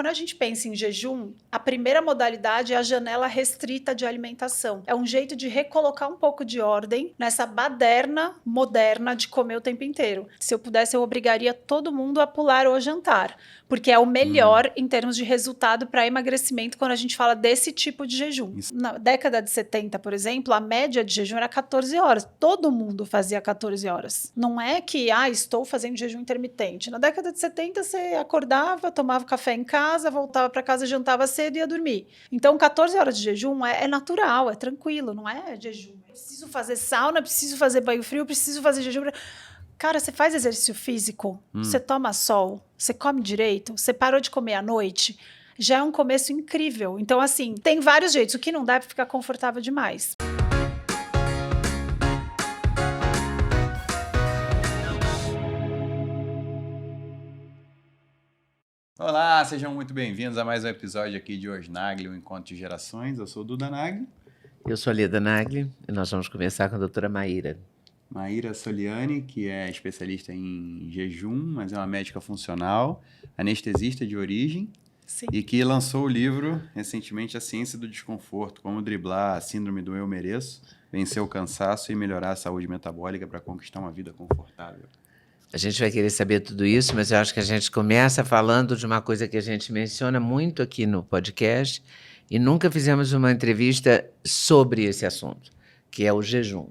quando a gente pensa em jejum, a primeira modalidade é a janela restrita de alimentação. É um jeito de recolocar um pouco de ordem nessa baderna moderna de comer o tempo inteiro. Se eu pudesse, eu obrigaria todo mundo a pular o jantar, porque é o melhor em termos de resultado para emagrecimento quando a gente fala desse tipo de jejum. Na década de 70, por exemplo, a média de jejum era 14 horas. Todo mundo fazia 14 horas. Não é que, estou fazendo jejum intermitente. Na década de 70, você acordava, tomava café em casa, voltava para casa, jantava cedo e ia dormir. Então, 14 horas de jejum é natural, é tranquilo, não é jejum. Preciso fazer sauna, preciso fazer banho frio, preciso fazer jejum. Cara, você faz exercício físico, você toma sol, você come direito, você parou de comer à noite, já é um começo incrível. Então, assim, tem vários jeitos. O que não dá é ficar confortável demais. Olá, sejam muito bem-vindos a mais um episódio aqui de Hoje Nagli, o Encontro de Gerações. Eu sou o Duda Nagli. Eu sou a Leda Nagli e nós vamos conversar com a doutora Maíra. Maíra Soliani, que é especialista em jejum, mas é uma médica funcional, anestesista de origem. Sim. E que lançou o livro recentemente, A Ciência do Desconforto, como driblar a síndrome do eu mereço, vencer o cansaço e melhorar a saúde metabólica para conquistar uma vida confortável. A gente vai querer saber tudo isso, mas eu acho que a gente começa falando de uma coisa que a gente menciona muito aqui no podcast e nunca fizemos uma entrevista sobre esse assunto, que é o jejum.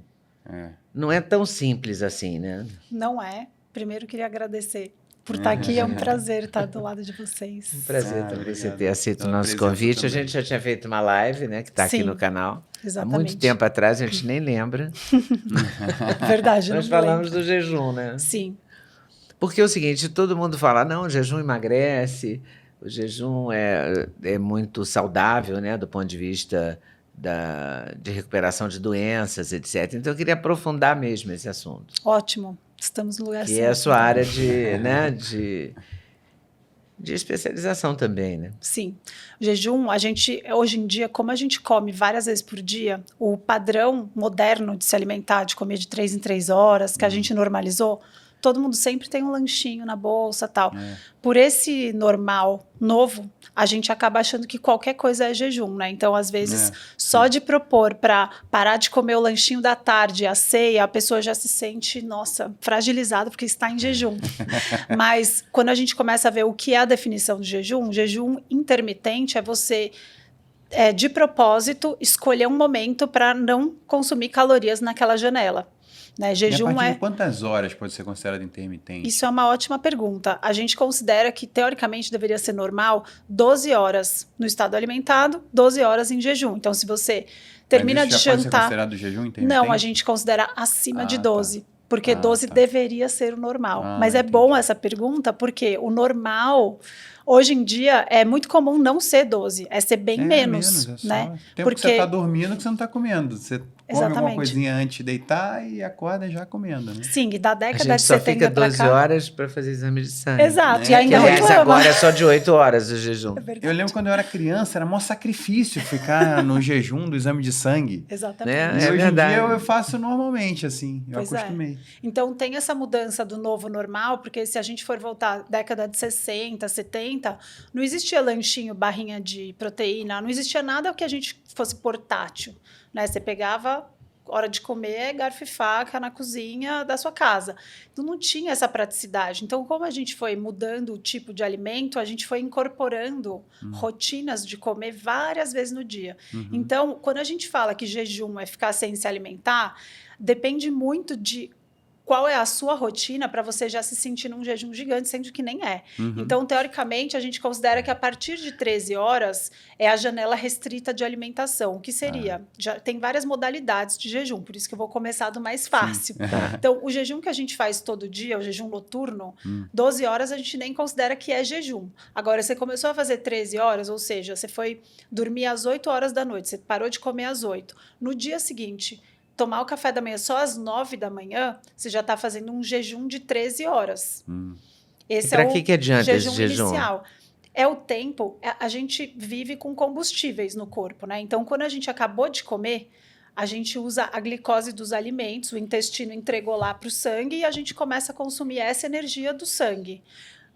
Não é tão simples assim, né? Não é. Primeiro, queria agradecer por estar aqui. É um prazer estar do lado de vocês. Um prazer para você obrigado ter aceito o pela nosso presença convite. também. A gente já tinha feito uma live, né, que está aqui Sim, no canal. exatamente. Há muito tempo atrás, a gente nem lembra. Verdade, Nós não me falamos lembro. do jejum, né? Sim. Porque é o seguinte, todo mundo fala, não, o jejum emagrece, o jejum é muito saudável, né, do ponto de vista de recuperação de doenças, etc. Então, eu queria aprofundar mesmo esse assunto. Ótimo. Estamos no lugar Que certo. é a sua então. área de especialização também, né? Sim. O jejum, hoje em dia, como a gente come várias vezes por dia, o padrão moderno de se alimentar, de comer de 3 em 3 horas, que a gente normalizou, todo mundo sempre tem um lanchinho na bolsa, tal. Por esse normal novo, a gente acaba achando que qualquer coisa é jejum, né? Então, às vezes, só de propor para parar de comer o lanchinho da tarde, a ceia, a pessoa já se sente, nossa, fragilizada porque está em jejum. Mas, quando a gente começa a ver o que é a definição de jejum intermitente é você, de propósito, escolher um momento para não consumir calorias naquela janela. Né? Jejum e a partir de quantas horas pode ser considerado intermitente? Isso é uma ótima pergunta. A gente considera que, teoricamente, deveria ser normal 12 horas no estado alimentado, 12 horas em jejum. Então, se você termina de jantar... Pode ser considerado jejum intermitente? Não, a gente considera acima de 12. Tá. Porque 12 tá. Deveria ser o normal. Mas entendi. Bom essa pergunta, porque o normal... Hoje em dia, é muito comum não ser 12, é ser bem menos, né? O tempo que você está dormindo que você não está comendo. Você come alguma coisinha antes de deitar e acorda já comendo, né? Sim, e da década a gente de só 70 fica para 12 cá... horas para fazer exame de sangue. Exato, né? e ainda Aliás, reclama. agora é só de 8 horas o jejum. É verdade. Eu lembro quando eu era criança, era maior sacrifício ficar no jejum do exame de sangue. Exatamente. E hoje verdade. em dia eu faço normalmente, assim, eu acostumei. Então tem essa mudança do novo normal, porque se a gente for voltar à década de 60, 70, não existia lanchinho, barrinha de proteína, não existia nada que a gente fosse portátil, né? Você pegava, hora de comer, garfo e faca na cozinha da sua casa. Então não tinha essa praticidade. Então, como a gente foi mudando o tipo de alimento, a gente foi incorporando rotinas de comer várias vezes no dia. Então, quando a gente fala que jejum é ficar sem se alimentar, depende muito de qual é a sua rotina para você já se sentir num jejum gigante, sendo que nem é. Então, teoricamente, a gente considera que a partir de 13 horas é a janela restrita de alimentação. O que seria? Já tem várias modalidades de jejum, por isso que eu vou começar do mais fácil. Então, o jejum que a gente faz todo dia, o jejum noturno, 12 horas a gente nem considera que é jejum. Agora, você começou a fazer 13 horas, ou seja, você foi dormir às 8 horas da noite, você parou de comer às 8. No dia seguinte... tomar o café da manhã só às 9 da manhã, você já está fazendo um jejum de 13 horas. Esse é o que adianta jejum esse jejum? Inicial. É o tempo, a gente vive com combustíveis no corpo, né? Então, quando a gente acabou de comer, a gente usa a glicose dos alimentos, o intestino entregou lá para o sangue e a gente começa a consumir essa energia do sangue.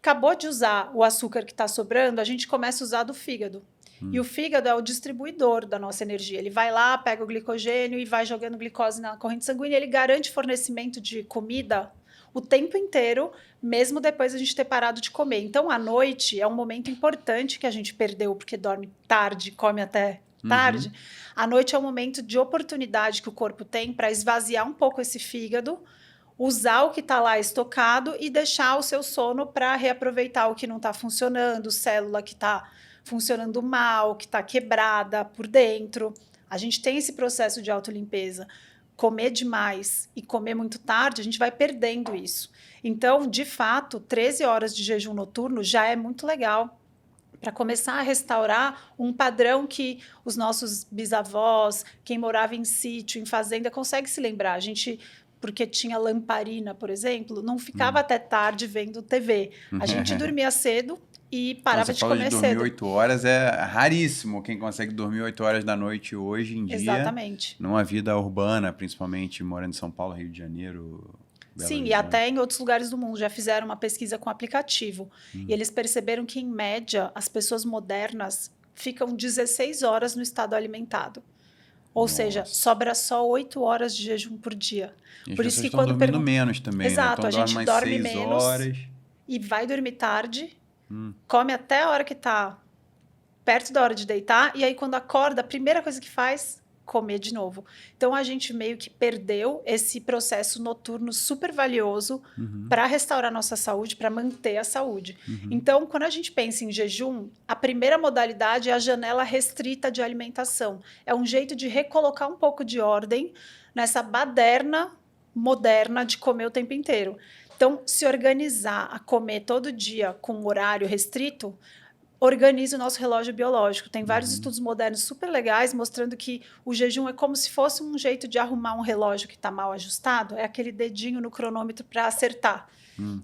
acabou de usar o açúcar que está sobrando, a gente começa a usar do fígado. E o fígado é o distribuidor da nossa energia. Ele vai lá, pega o glicogênio e vai jogando glicose na corrente sanguínea. Ele garante fornecimento de comida o tempo inteiro, mesmo depois de a gente ter parado de comer. Então, à noite é um momento importante que a gente perdeu, porque dorme tarde, come até tarde. À noite é um momento de oportunidade que o corpo tem para esvaziar um pouco esse fígado, usar o que está lá estocado e deixar o seu sono para reaproveitar o que não está funcionando, célula que está funcionando mal, que está quebrada por dentro. A gente tem esse processo de autolimpeza. Comer demais e comer muito tarde, a gente vai perdendo isso. Então, de fato, 13 horas de jejum noturno já é muito legal para começar a restaurar um padrão que os nossos bisavós, quem morava em sítio, em fazenda, consegue se lembrar. A gente, porque tinha lamparina, por exemplo, não ficava até tarde vendo TV. A gente dormia cedo e parava de comer cedo. Dormir 8 horas é raríssimo quem consegue dormir 8 horas da noite hoje em dia. Exatamente. Numa vida urbana, principalmente morando em São Paulo, Rio de Janeiro. Sim, e até em outros lugares do mundo já fizeram uma pesquisa com aplicativo. E eles perceberam que, em média, as pessoas modernas ficam 16 horas no estado alimentado. Ou seja, sobra só 8 horas de jejum por dia. E por isso que estão quando dormindo menos também, exato, né? Então, a gente dorme 6 menos horas. E vai dormir tarde, come até a hora que está perto da hora de deitar, e aí quando acorda, a primeira coisa que faz, comer de novo. Então a gente meio que perdeu esse processo noturno super valioso para restaurar nossa saúde, para manter a saúde. Então, quando a gente pensa em jejum, a primeira modalidade é a janela restrita de alimentação. É um jeito de recolocar um pouco de ordem nessa baderna moderna de comer o tempo inteiro. Então, se organizar a comer todo dia com um horário restrito, organiza o nosso relógio biológico. Tem vários estudos modernos super legais mostrando que o jejum é como se fosse um jeito de arrumar um relógio que está mal ajustado. É aquele dedinho no cronômetro para acertar.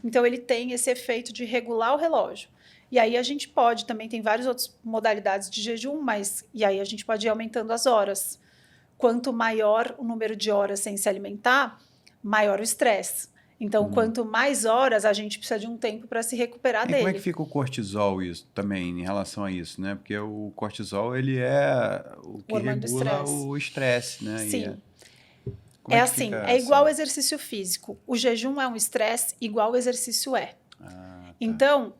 Então, ele tem esse efeito de regular o relógio. E aí a gente pode, também tem várias outras modalidades de jejum, e aí a gente pode ir aumentando as horas. Quanto maior o número de horas sem se alimentar, maior o estresse. Então, quanto mais horas, a gente precisa de um tempo para se recuperar dele. Como é que fica o cortisol também em relação a isso, né? Porque o cortisol, ele é o que regula o estresse, né? Sim. É assim, é igual ao exercício físico. O jejum é um estresse igual o exercício é. Tá. Então,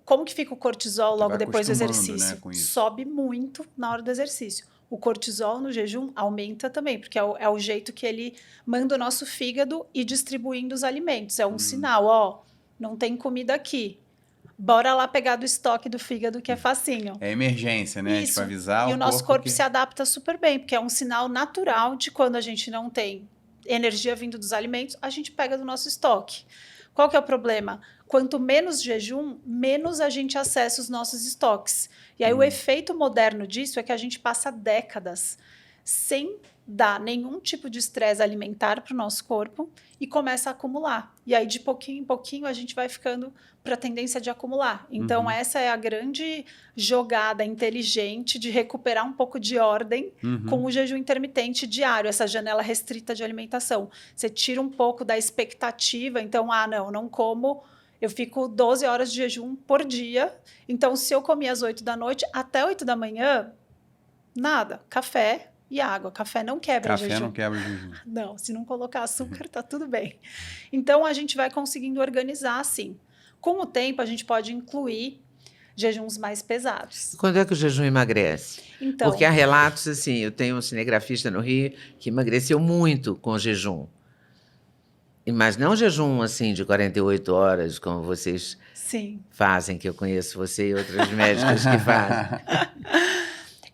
como que fica o cortisol logo depois do exercício? Né, com isso. Sobe muito na hora do exercício. O cortisol no jejum aumenta também, porque é o jeito que ele manda o nosso fígado ir distribuindo os alimentos. É um sinal, não tem comida aqui. Bora lá pegar do estoque do fígado, que é facinho. É emergência, né? Isso. Tipo, avisar e o nosso corpo se adapta super bem, porque é um sinal natural de quando a gente não tem energia vindo dos alimentos, a gente pega do nosso estoque. Qual que é o problema? Quanto menos jejum, menos a gente acessa os nossos estoques. E aí o efeito moderno disso é que a gente passa décadas sem dar nenhum tipo de estresse alimentar para o nosso corpo e começa a acumular. E aí, de pouquinho em pouquinho, a gente vai ficando para a tendência de acumular. Então, essa é a grande jogada inteligente de recuperar um pouco de ordem com o jejum intermitente diário, essa janela restrita de alimentação. Você tira um pouco da expectativa, então, não como... Eu fico 12 horas de jejum por dia. Então, se eu comi às 8 da noite, até 8 da manhã, nada. Café e água. Café não quebra jejum. Café não quebra jejum. Não, se não colocar açúcar, tá tudo bem. Então, a gente vai conseguindo organizar assim. Com o tempo, a gente pode incluir jejuns mais pesados. Quando é que o jejum emagrece? Então, porque há relatos assim, eu tenho um cinegrafista no Rio que emagreceu muito com o jejum. Mas não jejum assim de 48 horas, como vocês fazem, que eu conheço você e outros médicos que fazem.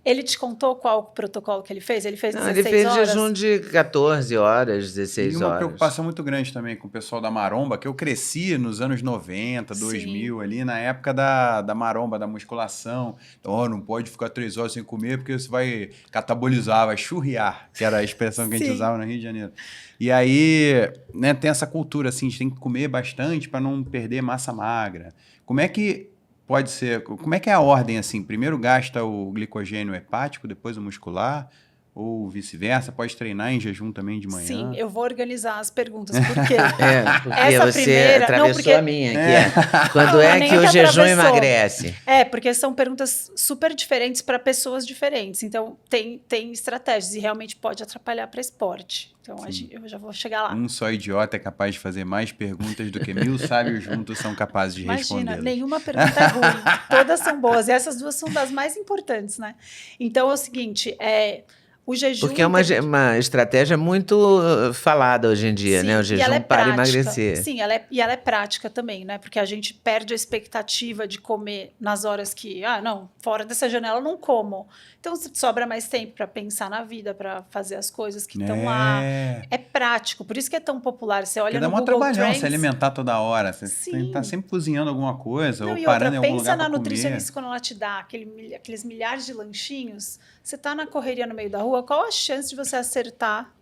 Ele te contou qual o protocolo que ele fez? Ele fez 16 horas? Ele fez horas? Jejum de 14 horas, 16 horas. E uma preocupação muito grande também com o pessoal da maromba, que eu cresci nos anos 90, 2000, ali na época da maromba, da musculação. Então, não pode ficar 3 horas sem comer, porque você vai catabolizar, vai churriar, que era a expressão que a gente usava no Rio de Janeiro. E aí, né, tem essa cultura, assim, a gente tem que comer bastante para não perder massa magra. Como é que pode ser, como é que é a ordem, assim? Primeiro gasta o glicogênio hepático, depois o muscular? ou vice-versa? Pode treinar em jejum também de manhã? Sim, eu vou organizar as perguntas, por quê? Porque Essa você primeira- atravessou não, porque- a minha, que é quando Não, é nem que o que jejum atravessou. emagrece? Porque são perguntas super diferentes para pessoas diferentes. Então, tem estratégias e realmente pode atrapalhar para esporte. Então, eu já vou chegar lá. Um só idiota é capaz de fazer mais perguntas do que 1000 sábios juntos são capazes de Imagina, respondê-las. nenhuma pergunta é ruim. Todas são boas. E essas duas são das mais importantes, né? Então, é o seguinte, o jejum... Porque é uma estratégia muito falada hoje em dia, Sim, né? O e ela jejum é para prática. emagrecer. Sim, ela é prática também, né? Porque a gente perde a expectativa de comer nas horas que, não, fora dessa janela eu não como. Então sobra mais tempo para pensar na vida, para fazer as coisas que estão lá. É prático, por isso que é tão popular. Você olha Porque dá no mó Google trabalhão Trends, se alimentar toda hora. Você tem que Sim. estar sempre cozinhando alguma coisa Não, ou e parando outra, em algum pensa lugar na para comer. nutricionista quando ela te dá aqueles milhares de lanchinhos, você tá na correria no meio da rua, qual a chance de você acertar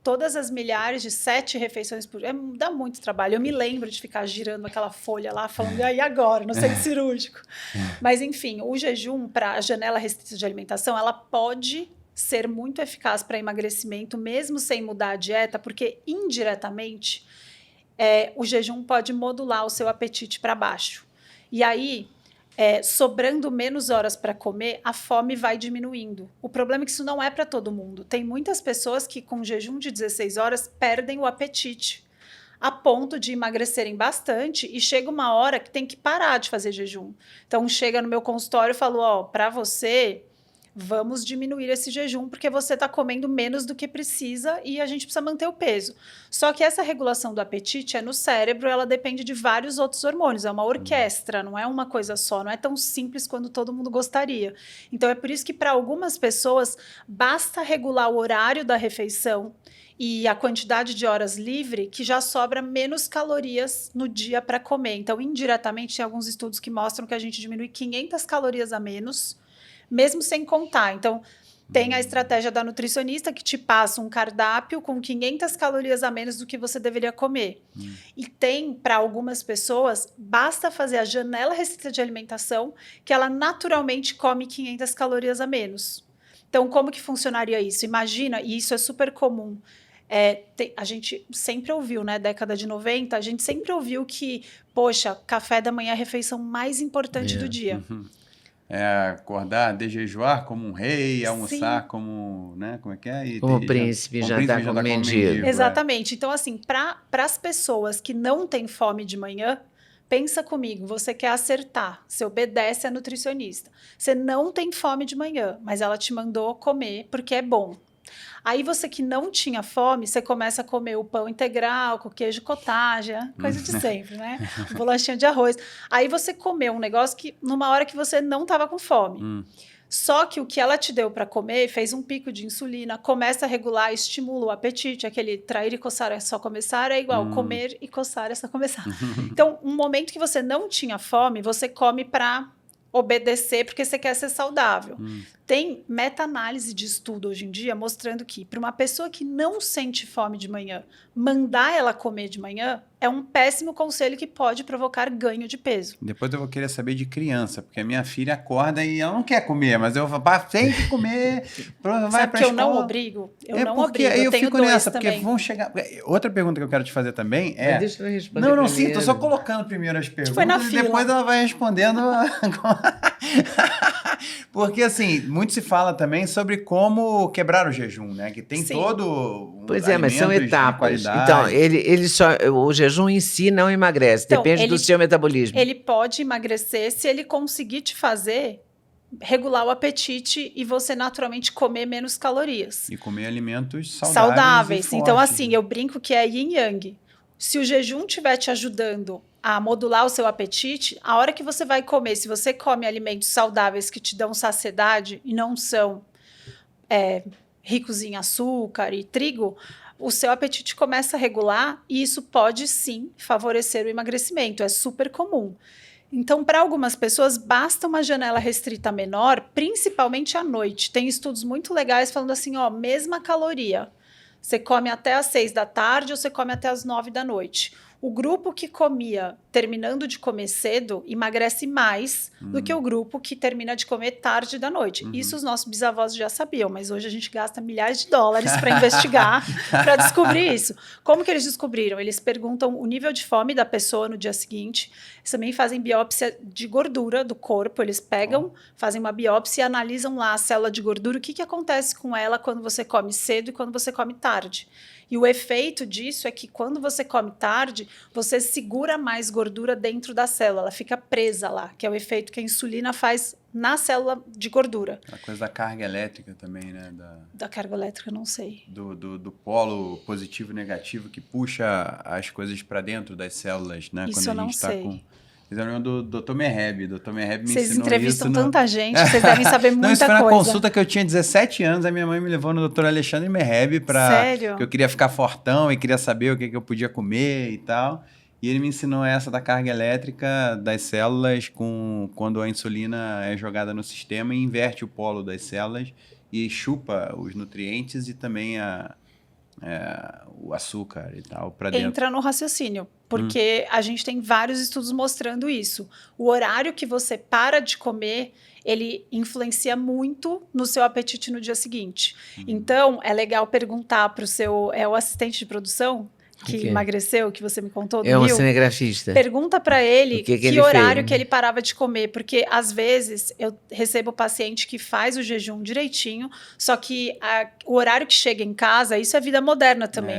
todas as milhares de 7 refeições por dia? Dá muito trabalho. Eu me lembro de ficar girando aquela folha lá, falando, e aí agora, no centro cirúrgico. Mas, enfim, o jejum para a janela restrita de alimentação, ela pode ser muito eficaz para emagrecimento, mesmo sem mudar a dieta, porque indiretamente o jejum pode modular o seu apetite para baixo. E aí, sobrando menos horas para comer, a fome vai diminuindo. O problema é que isso não é para todo mundo. Tem muitas pessoas que com jejum de 16 horas perdem o apetite, a ponto de emagrecerem bastante e chega uma hora que tem que parar de fazer jejum. Então, chega no meu consultório e fala, para você... Vamos diminuir esse jejum porque você está comendo menos do que precisa e a gente precisa manter o peso. Só que essa regulação do apetite é no cérebro, ela depende de vários outros hormônios. É uma orquestra, não é uma coisa só, não é tão simples quanto todo mundo gostaria. Então é por isso que para algumas pessoas basta regular o horário da refeição e a quantidade de horas livre que já sobra menos calorias no dia para comer. Então, indiretamente, tem alguns estudos que mostram que a gente diminui 500 calorias a menos, mesmo sem contar. Então, tem a estratégia da nutricionista que te passa um cardápio com 500 calorias a menos do que você deveria comer. E tem, para algumas pessoas, basta fazer a janela restrita de alimentação que ela naturalmente come 500 calorias a menos. Então, como que funcionaria isso? Imagina, e isso é super comum, a gente sempre ouviu, né, década de 90, a gente sempre ouviu que, poxa, café da manhã é a refeição mais importante do dia. Acordar, dejejuar como um rei, almoçar Sim. como, né, como é que é? Como príncipe, jantar como mendigo. Exatamente. Então, assim, para as pessoas que não têm fome de manhã, pensa comigo, você quer acertar, você obedece a nutricionista. Você não tem fome de manhã, mas ela te mandou comer porque é bom. Aí você que não tinha fome, você começa a comer o pão integral com queijo cottage, coisa de sempre, né? Bolachinha de arroz. Aí você comeu um negócio que numa hora que você não estava com fome. Só que o que ela te deu para comer fez um pico de insulina, começa a regular, estimula o apetite, aquele trair e coçar é só começar, é igual comer e coçar é só começar. Então, um momento que você não tinha fome, você come para obedecer porque você quer ser saudável. Tem meta-análise de estudo hoje em dia mostrando que para uma pessoa que não sente fome de manhã, mandar ela comer de manhã é um péssimo conselho que pode provocar ganho de peso. Depois eu vou querer saber de criança, porque a minha filha acorda e ela não quer comer, mas eu falo, tem que comer, vai Sabe pra que escola. eu não obrigo? Eu Porque aí eu tenho fico 2 nessa, também. porque vão chegar... Outra pergunta que eu quero te fazer também Mas deixa eu responder Não, sim, primeiro. tô só colocando primeiro as perguntas Foi na e fila. depois ela vai respondendo. Porque, assim, muito se fala também sobre como quebrar o jejum, né? Que tem Sim. todo... Pois é, mas são alimentos de etapas. qualidade. Então, ele só, o jejum em si não emagrece, Então, depende do seu metabolismo. Ele pode emagrecer se ele conseguir te fazer regular o apetite e você naturalmente comer menos calorias. E comer alimentos Saudáveis. e Então, fortes, assim, né? eu brinco que é yin yang. Se o jejum estiver te ajudando a modular o seu apetite, a hora que você vai comer, se você come alimentos saudáveis que te dão saciedade e não são ricos em açúcar e trigo, o seu apetite começa a regular e isso pode sim favorecer o emagrecimento. É super comum. Então, para algumas pessoas, basta uma janela restrita menor, principalmente à noite. Tem estudos muito legais falando assim, mesma caloria. Você come até às 6 da tarde ou você come até às 9 da noite. O grupo que comia terminando de comer cedo emagrece mais do que o grupo que termina de comer tarde da noite. Isso os nossos bisavós já sabiam, mas hoje a gente gasta milhares de dólares para investigar, para descobrir isso. Como que eles descobriram? Eles perguntam o nível de fome da pessoa no dia seguinte. Eles também fazem biópsia de gordura do corpo. Eles pegam, fazem uma biópsia e analisam lá a célula de gordura. O que acontece com ela quando você come cedo e quando você come tarde. E o efeito disso é que quando você come tarde, você segura mais gordura dentro da célula, ela fica presa lá, que é o efeito que a insulina faz na célula de gordura. A coisa da carga elétrica também, né? Da carga elétrica, não sei. Do polo positivo e negativo que puxa as coisas para dentro das células, né? Isso quando eu não sei. Fiz a reunião do Dr. Meheb. Dr. Meheb me Vocês ensinou entrevistam isso tanta gente, vocês devem saber muita Não, isso foi na coisa. consulta que eu tinha 17 anos, a minha mãe me levou no Dr. Alexandre Meheb Sério? que eu queria ficar fortão e queria saber o que eu podia comer e tal. E ele me ensinou essa da carga elétrica das células quando a insulina é jogada no sistema e inverte o polo das células e chupa os nutrientes e também o açúcar e tal para dentro. Entra no raciocínio, porque a gente tem vários estudos mostrando isso. O horário que você para de comer, ele influencia muito no seu apetite no dia seguinte. Então, é legal perguntar para o seu... É o assistente de produção que emagreceu, que você me contou do É um Rio? cinegrafista. Pergunta para ele que horário fez? que ele parava de comer, porque às vezes eu recebo paciente que faz o jejum direitinho, só que o horário que chega em casa, isso é vida moderna também.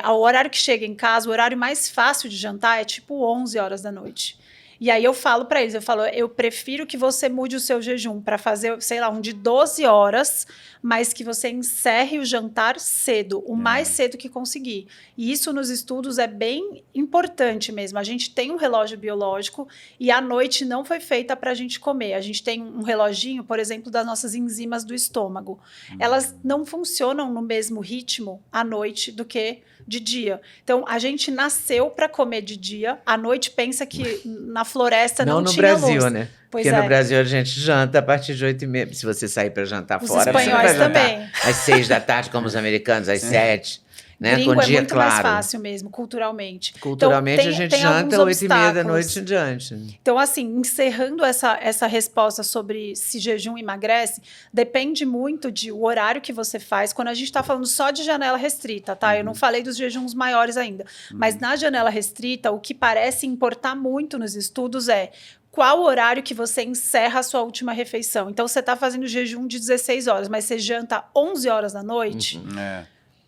O horário que chega em casa, o horário mais fácil de jantar é tipo 11 horas da noite. E aí eu falo para eles, eu prefiro que você mude o seu jejum para fazer, sei lá, um de 12 horas, mas que você encerre o jantar cedo, o mais cedo que conseguir. E isso nos estudos é bem importante mesmo. A gente tem um relógio biológico e a noite não foi feita para a gente comer. A gente tem um reloginho, por exemplo, das nossas enzimas do estômago. Elas não funcionam no mesmo ritmo à noite do que de dia. Então, a gente nasceu para comer de dia. À noite, pensa que na floresta não tinha luz. Não no Brasil, né? Pois Porque no Brasil a gente janta a partir de 8h30. Se você sair para jantar Os fora, você não vai espanhóis jantar também. às 6 da tarde, como os americanos, às 7. Né? Gringo Com é dia muito claro. mais fácil mesmo, culturalmente. Culturalmente, então, a gente tem janta alguns 8h30 da obstáculos. noite em diante. Então, assim, encerrando essa resposta sobre se jejum emagrece, depende muito do horário que você faz. Quando a gente está falando só de janela restrita, tá? Eu não falei dos jejuns maiores ainda. Mas na janela restrita, o que parece importar muito nos estudos é qual o horário que você encerra a sua última refeição. Então, você está fazendo jejum de 16 horas, mas você janta 11 horas da noite...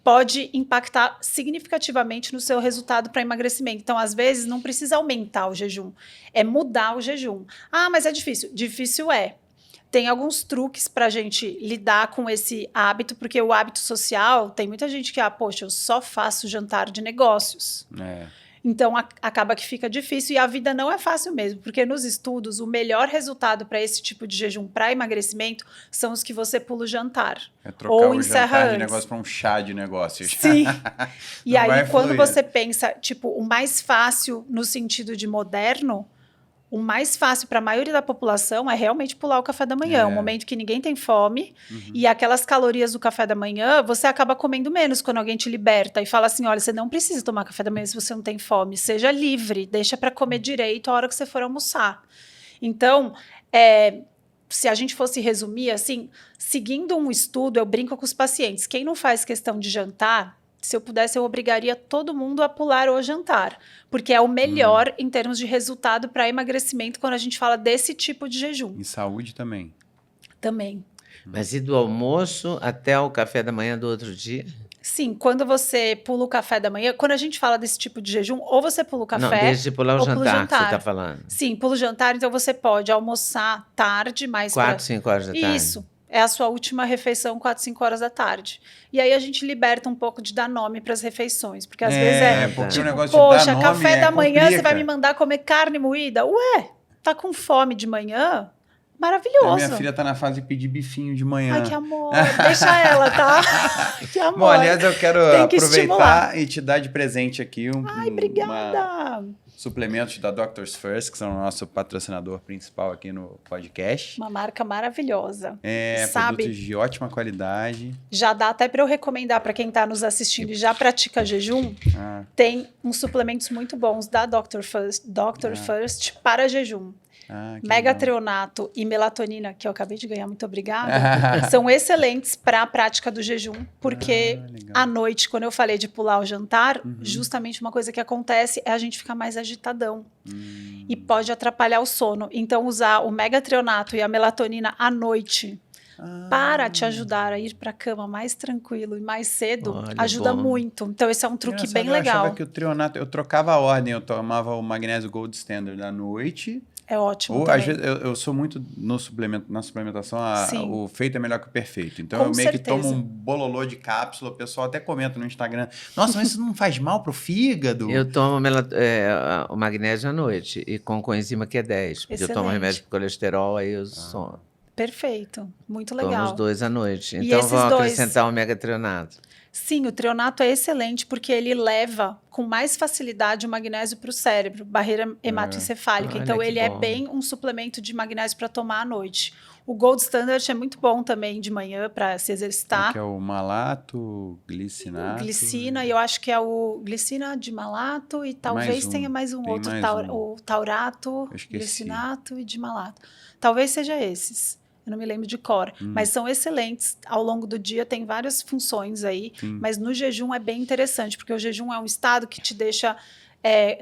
pode impactar significativamente no seu resultado para emagrecimento. Então, às vezes, não precisa aumentar o jejum, é mudar o jejum. Ah, mas é difícil. Difícil é. Tem alguns truques para a gente lidar com esse hábito, porque o hábito social, tem muita gente que, poxa, eu só faço jantar de negócios. Então, acaba que fica difícil e a vida não é fácil mesmo, porque nos estudos, o melhor resultado para esse tipo de jejum para emagrecimento são os que você pula o jantar. É trocar ou o encerra jantar de antes. negócio para um chá de negócios. Sim. E aí, quando fluir. você pensa, tipo, o mais fácil no sentido de moderno, o mais fácil para a maioria da população é realmente pular o café da manhã, um momento que ninguém tem fome, e aquelas calorias do café da manhã, você acaba comendo menos quando alguém te liberta e fala assim, olha, você não precisa tomar café da manhã se você não tem fome, seja livre, deixa para comer direito a hora que você for almoçar. Então, se a gente fosse resumir, assim, seguindo um estudo, eu brinco com os pacientes, quem não faz questão de jantar, se eu pudesse, eu obrigaria todo mundo a pular o jantar, porque é o melhor em termos de resultado para emagrecimento quando a gente fala desse tipo de jejum. E saúde também. Também. Mas e do almoço até o café da manhã do outro dia? Sim, quando você pula o café da manhã, quando a gente fala desse tipo de jejum, ou você pula o café... Não, desde pular o ou pula o jantar que você jantar. está falando. Sim, pula o jantar, então você pode almoçar tarde, mais 4, 5 horas da tarde. Isso. É a sua última refeição, 4, 5 horas da tarde. E aí a gente liberta um pouco de dar nome para as refeições. Porque às vezes porque tipo, o negócio poxa, de dar nome café da manhã complica. você vai me mandar comer carne moída? Ué, tá com fome de manhã? Maravilhoso. Minha filha tá na fase de pedir bifinho de manhã. Ai, que amor. Deixa ela, tá? Que amor. Bom, aliás, eu quero Tem que aproveitar estimular. e te dar de presente aqui Ai, obrigada. suplementos da Doctors First, que são o nosso patrocinador principal aqui no podcast. Uma marca maravilhosa. Produtos de ótima qualidade. Já dá até para eu recomendar para quem está nos assistindo e já pratica jejum. Tem uns suplementos muito bons da Dr. First para jejum. Megatrionato e melatonina, que eu acabei de ganhar, muito obrigada, são excelentes para a prática do jejum, porque à noite, quando eu falei de pular o jantar, justamente uma coisa que acontece é a gente ficar mais agitadão e pode atrapalhar o sono. Então, usar o megatrionato e a melatonina à noite para te ajudar a ir para a cama mais tranquilo e mais cedo, ajuda muito. Então, esse é um truque bem legal. Eu achava que o trionato, eu trocava a ordem, eu tomava o magnésio Gold Standard à noite. É ótimo. Ou, às vezes, eu sou muito na suplementação, o feito é melhor que o perfeito. Então, eu meio que tomo um bololô de cápsula, o pessoal até comenta no Instagram, nossa, mas isso não faz mal pro fígado? Eu tomo o magnésio à noite, e com coenzima Q10, porque eu tomo remédio pro colesterol, aí eu sono. Perfeito, muito legal. Tomo os 2 à noite. Então, vamos acrescentar o megatrionato. Sim, o trionato é excelente porque ele leva com mais facilidade o magnésio para o cérebro, barreira hematoencefálica. Então, ele é bem um suplemento de magnésio para tomar à noite. O Gold Standard é muito bom também de manhã para se exercitar. Que é o malato, glicinato. Glicina, e eu acho que é o glicina de malato e talvez tenha mais um outro, o taurato, glicinato e de malato. Talvez seja esses. Eu não me lembro de cor, mas são excelentes. Ao longo do dia tem várias funções aí, mas no jejum é bem interessante, porque o jejum é um estado que te deixa...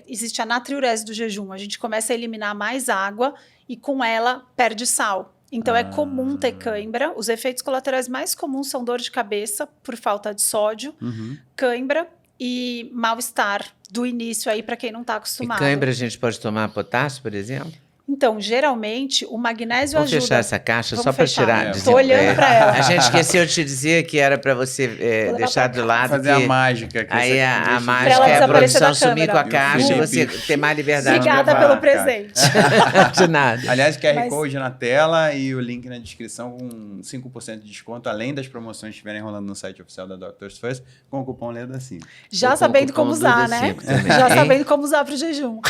existe a natriurese do jejum, a gente começa a eliminar mais água e com ela perde sal. Então é comum ter cãibra, os efeitos colaterais mais comuns são dor de cabeça por falta de sódio, cãibra e mal-estar do início aí para quem não está acostumado. E cãibra a gente pode tomar potássio, por exemplo? Então, geralmente, o magnésio ajuda... Vamos fechar essa caixa só para tirar... Estou olhando para ela. A gente esqueceu de te dizer que era para você deixar de lado... Fazer a mágica. Aí a mágica é a produção sumir com a caixa e você ter mais liberdade. Obrigada pelo presente. De nada. Aliás, QR Code na tela e o link na descrição com 5% de desconto, além das promoções que estiverem rolando no site oficial da Doctors First, com o cupom LEDA5. Já sabendo como usar, né? Já sabendo como usar para o jejum.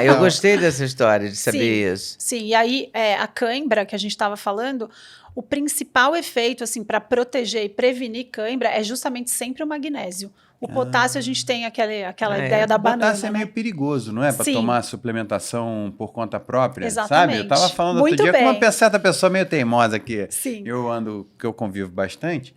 Eu gostei dessa história de saber isso. Sim, e aí a cãibra que a gente estava falando, o principal efeito assim para proteger e prevenir cãibra é justamente sempre o magnésio. O potássio a gente tem aquela ideia da banana. O potássio é meio perigoso, não é? Para tomar suplementação por conta própria, exatamente. Sabe? Eu estava falando outro dia com uma certa pessoa meio teimosa aqui. Sim. Que eu convivo bastante.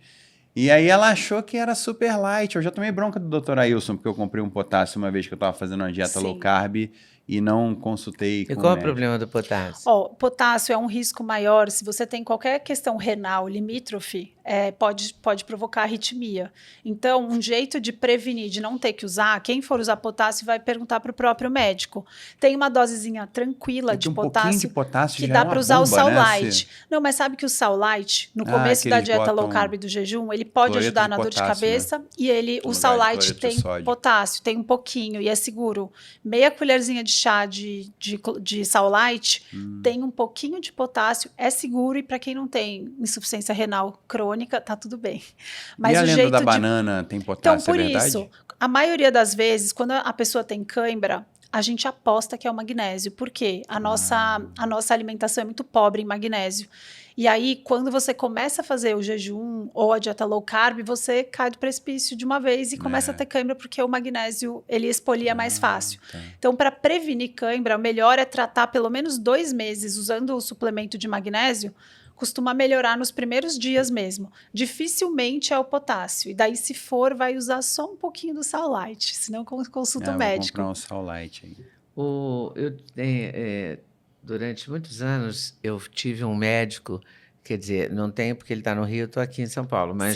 E aí ela achou que era super light. Eu já tomei bronca do Dr. Ailson, porque eu comprei um potássio uma vez que eu estava fazendo uma dieta low carb e não consultei com o médico. E qual é o problema do potássio? Potássio é um risco maior se você tem qualquer questão renal limítrofe, pode provocar arritmia. Então, um jeito de prevenir, de não ter que usar, quem for usar potássio vai perguntar para o próprio médico. Tem uma dosezinha tranquila de potássio, que dá para usar o Saulite. Não, mas sabe que o Saulite, no começo da dieta low carb do jejum, ele pode ajudar na dor de cabeça, né? E o Saulite tem potássio, tem um pouquinho e é seguro. Meia colherzinha de chá de Saulite tem um pouquinho de potássio, é seguro e para quem não tem insuficiência renal crônica, tá tudo bem. Mas e a lenda da banana tem potássio, então, por é verdade? isso, a maioria das vezes, quando a pessoa tem cãibra, a gente aposta que é o magnésio. Por quê? A nossa alimentação é muito pobre em magnésio. E aí, quando você começa a fazer o jejum ou a dieta low carb, você cai do precipício de uma vez e começa a ter cãibra, porque o magnésio, ele expolia mais fácil. Então, para prevenir cãibra, o melhor é tratar pelo menos 2 meses usando o suplemento de magnésio, costuma melhorar nos primeiros dias mesmo. Dificilmente é o potássio. E daí, se for, vai usar só um pouquinho do Saulite, senão consulta o médico. Vou comprar um Saulite aí. Durante muitos anos, eu tive um médico, quer dizer, não tenho porque ele está no Rio, eu estou aqui em São Paulo, mas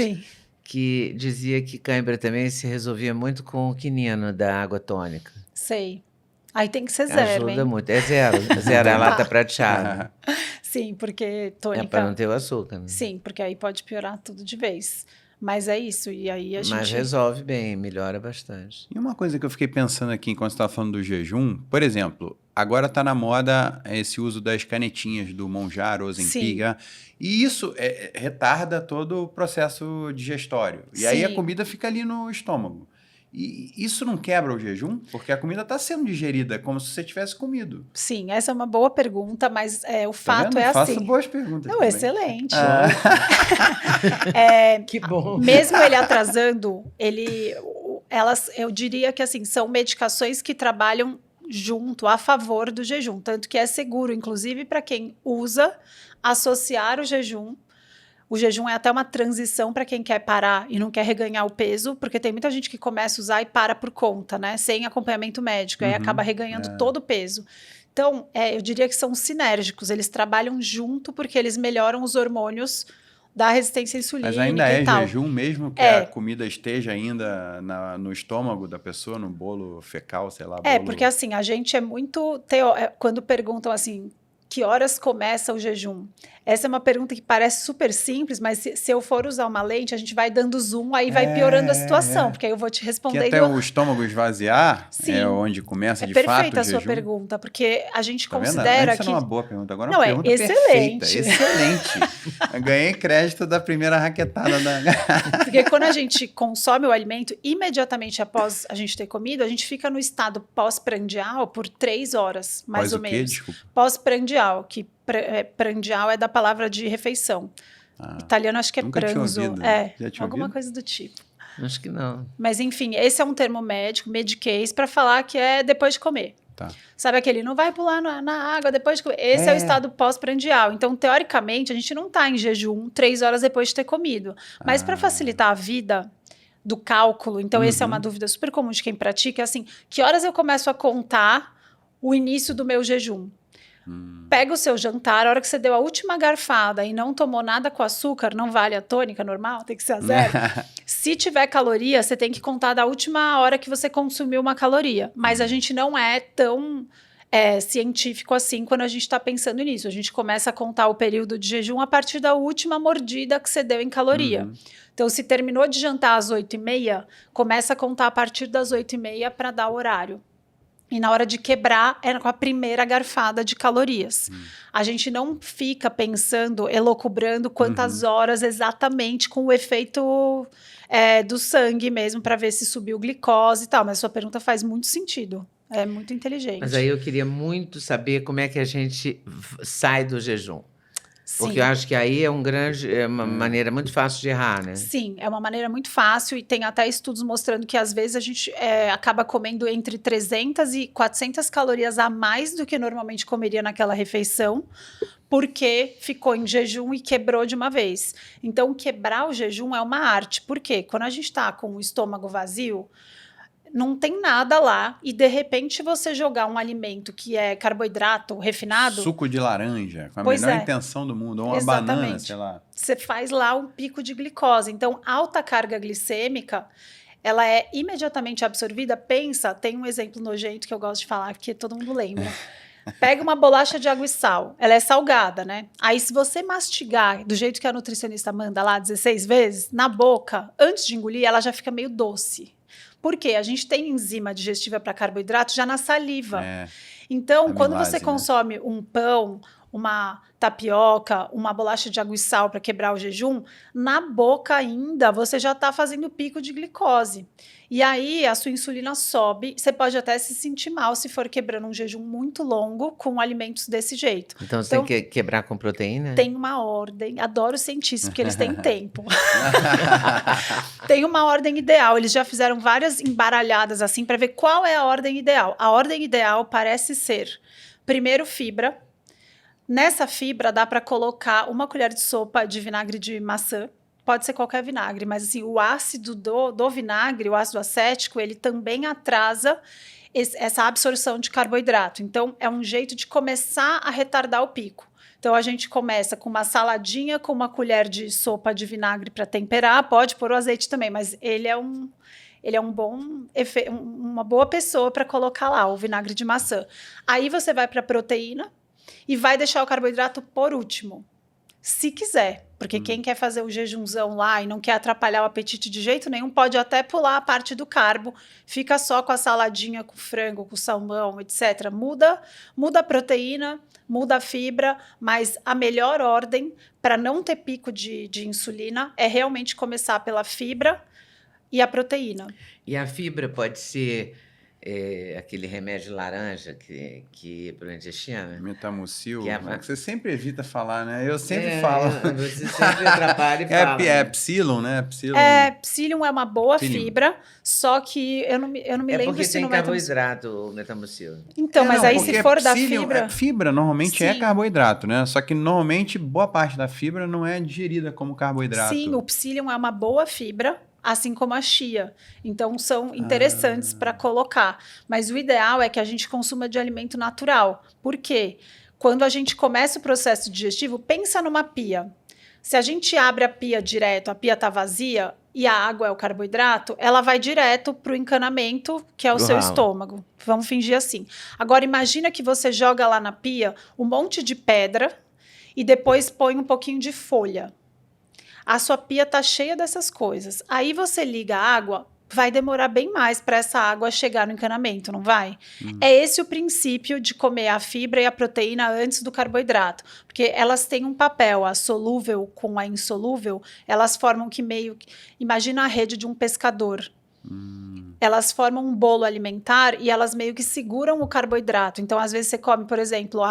que dizia que cãibra também se resolvia muito com o quinino da água tônica. Sei. Aí tem que ser zero, ajuda muito. É zero. Zero é a lata prateada. Sim, porque tônica... É para não ter o açúcar, né? Sim, porque aí pode piorar tudo de vez. Mas é isso, e aí a gente... Mas resolve bem, melhora bastante. E uma coisa que eu fiquei pensando aqui enquanto você estava falando do jejum, por exemplo, agora está na moda esse uso das canetinhas do Mounjaro, Ozempic, e isso retarda todo o processo digestório. E aí a comida fica ali no estômago. E isso não quebra o jejum? Porque a comida está sendo digerida, como se você tivesse comido. Sim, essa é uma boa pergunta, mas o Tá fato vendo? é Faço assim. boas perguntas Não, também. excelente. Que bom. Mesmo ele atrasando, eu diria que assim, são medicações que trabalham junto, a favor do jejum. Tanto que é seguro, inclusive, para quem usa, associar o jejum. O jejum é até uma transição para quem quer parar e não quer reganhar o peso, porque tem muita gente que começa a usar e para por conta, né? Sem acompanhamento médico, aí acaba reganhando todo o peso. Então, eu diria que são sinérgicos, eles trabalham junto porque eles melhoram os hormônios da resistência insulínica Mas ainda é e tal. jejum, mesmo que a comida esteja ainda no estômago da pessoa, no bolo fecal, sei lá. Porque assim, a gente é muito... Quando perguntam assim, que horas começa o jejum? Essa é uma pergunta que parece super simples, mas se eu for usar uma lente, a gente vai dando zoom, aí vai piorando a situação, porque aí eu vou te Que respondendo... até o estômago esvaziar Sim, é onde começa de fato o perfeita a sua jejum. pergunta, porque a gente Tá vendo? considera Antes que... era uma boa pergunta, agora é Não, uma é pergunta excelente. perfeita, excelente. Eu ganhei crédito da primeira raquetada da... Porque quando a gente consome o alimento, imediatamente após a gente ter comido, a gente fica no estado pós-prandial por 3 horas, mais ou o quê? menos. Desculpa. Pós-prandial, que prandial é da palavra de refeição. Italiano acho que é nunca tinha pranzo. ouvido. Já tinha Alguma ouvido? coisa do tipo. Acho que não. Mas enfim, esse é um termo médico, mediquês, para falar que é depois de comer. Tá. Sabe aquele, não vai pular na água depois de comer. Esse é o estado pós-prandial. Então, teoricamente, a gente não está em jejum 3 horas depois de ter comido. Mas para facilitar a vida do cálculo, então essa é uma dúvida super comum de quem pratica, é assim, que horas eu começo a contar o início do meu jejum? Pega o seu jantar, a hora que você deu a última garfada e não tomou nada com açúcar, não vale a tônica normal, tem que ser a 0. Se tiver caloria, você tem que contar da última hora que você consumiu uma caloria. Mas a gente não é tão científico assim quando a gente está pensando nisso. A gente começa a contar o período de jejum a partir da última mordida que você deu em caloria. Então, se terminou de jantar às 8h30, começa a contar a partir das 8h30 para dar o horário. E na hora de quebrar, é com a primeira garfada de calorias. A gente não fica pensando, elocubrando quantas horas exatamente com o efeito do sangue mesmo, para ver se subiu glicose e tal. Mas a sua pergunta faz muito sentido. É muito inteligente. Mas aí eu queria muito saber como é que a gente sai do jejum. Porque Sim. eu acho que aí é uma maneira muito fácil de errar, né? Sim, é uma maneira muito fácil e tem até estudos mostrando que às vezes a gente acaba comendo entre 300 e 400 calorias a mais do que normalmente comeria naquela refeição, porque ficou em jejum e quebrou de uma vez. Então, quebrar o jejum é uma arte. Por quê? Quando a gente está com o estômago vazio, não tem nada lá e de repente você jogar um alimento que é carboidrato refinado... Suco de laranja, com a Pois melhor é. intenção do mundo, ou uma Exatamente. banana, sei lá. Você faz lá um pico de glicose. Então, alta carga glicêmica, ela é imediatamente absorvida. Pensa, tem um exemplo nojento que eu gosto de falar, porque todo mundo lembra. Pega uma bolacha de água e sal. Ela é salgada, né? Aí, se você mastigar do jeito que a nutricionista manda lá 16 vezes, na boca, antes de engolir, ela já fica meio doce. Por quê? A gente tem enzima digestiva para carboidrato já na saliva. Então, quando você consome um pão, uma tapioca, uma bolacha de água e sal para quebrar o jejum, na boca ainda você já está fazendo pico de glicose. E aí a sua insulina sobe, você pode até se sentir mal se for quebrando um jejum muito longo com alimentos desse jeito. Então você tem que quebrar com proteína? Tem uma ordem, adoro cientistas porque eles têm tempo. Tem uma ordem ideal, eles já fizeram várias embaralhadas assim para ver qual é a ordem ideal. A ordem ideal parece ser, primeiro, fibra. Nessa fibra dá para colocar 1 colher de sopa de vinagre de maçã. Pode ser qualquer vinagre, mas assim, o ácido do vinagre, o ácido acético, ele também atrasa essa absorção de carboidrato. Então, é um jeito de começar a retardar o pico. Então, a gente começa com uma saladinha com 1 colher de sopa de vinagre para temperar. Pode pôr o azeite também, mas ele é uma boa pessoa para colocar lá, o vinagre de maçã. Aí você vai para a proteína e vai deixar o carboidrato por último. Se quiser, porque quem quer fazer o jejumzão lá e não quer atrapalhar o apetite de jeito nenhum, pode até pular a parte do carbo, fica só com a saladinha, com frango, com salmão, etc. Muda a proteína, muda a fibra, mas a melhor ordem para não ter pico de insulina é realmente começar pela fibra e a proteína. E a fibra pode ser aquele remédio laranja que para o intestino? Metamucil, Que é- é que você sempre evita falar, né? Eu sempre falo. Você sempre atrapalha e fala. É Psyllium, né? Psyllium. Psyllium é uma boa Psyllium. fibra, só que eu não me lembro porque se tem no Metamucil... carboidrato o metamucil. Então, mas não, aí porque se for da Psyllium fibra... fibra normalmente é Sim. carboidrato, né? Só que normalmente boa parte da fibra não é digerida como carboidrato. Sim, o Psyllium é uma boa fibra, assim como a chia. Então, são interessantes para colocar. Mas o ideal é que a gente consuma de alimento natural. Por quê? Quando a gente começa o processo digestivo, pensa numa pia. Se a gente abre a pia direto, a pia está vazia e a água é o carboidrato, ela vai direto para o encanamento, que é o Pro seu ralo. estômago. Vamos fingir assim. Agora, imagina que você joga lá na pia um monte de pedra e depois põe um pouquinho de folha. A sua pia está cheia dessas coisas. Aí você liga a água, vai demorar bem mais para essa água chegar no encanamento, não vai? É esse o princípio de comer a fibra e a proteína antes do carboidrato. Porque elas têm um papel, a solúvel com a insolúvel, elas formam que meio... Imagina a rede de um pescador. Elas formam um bolo alimentar e elas meio que seguram o carboidrato. Então, às vezes, você come, por exemplo,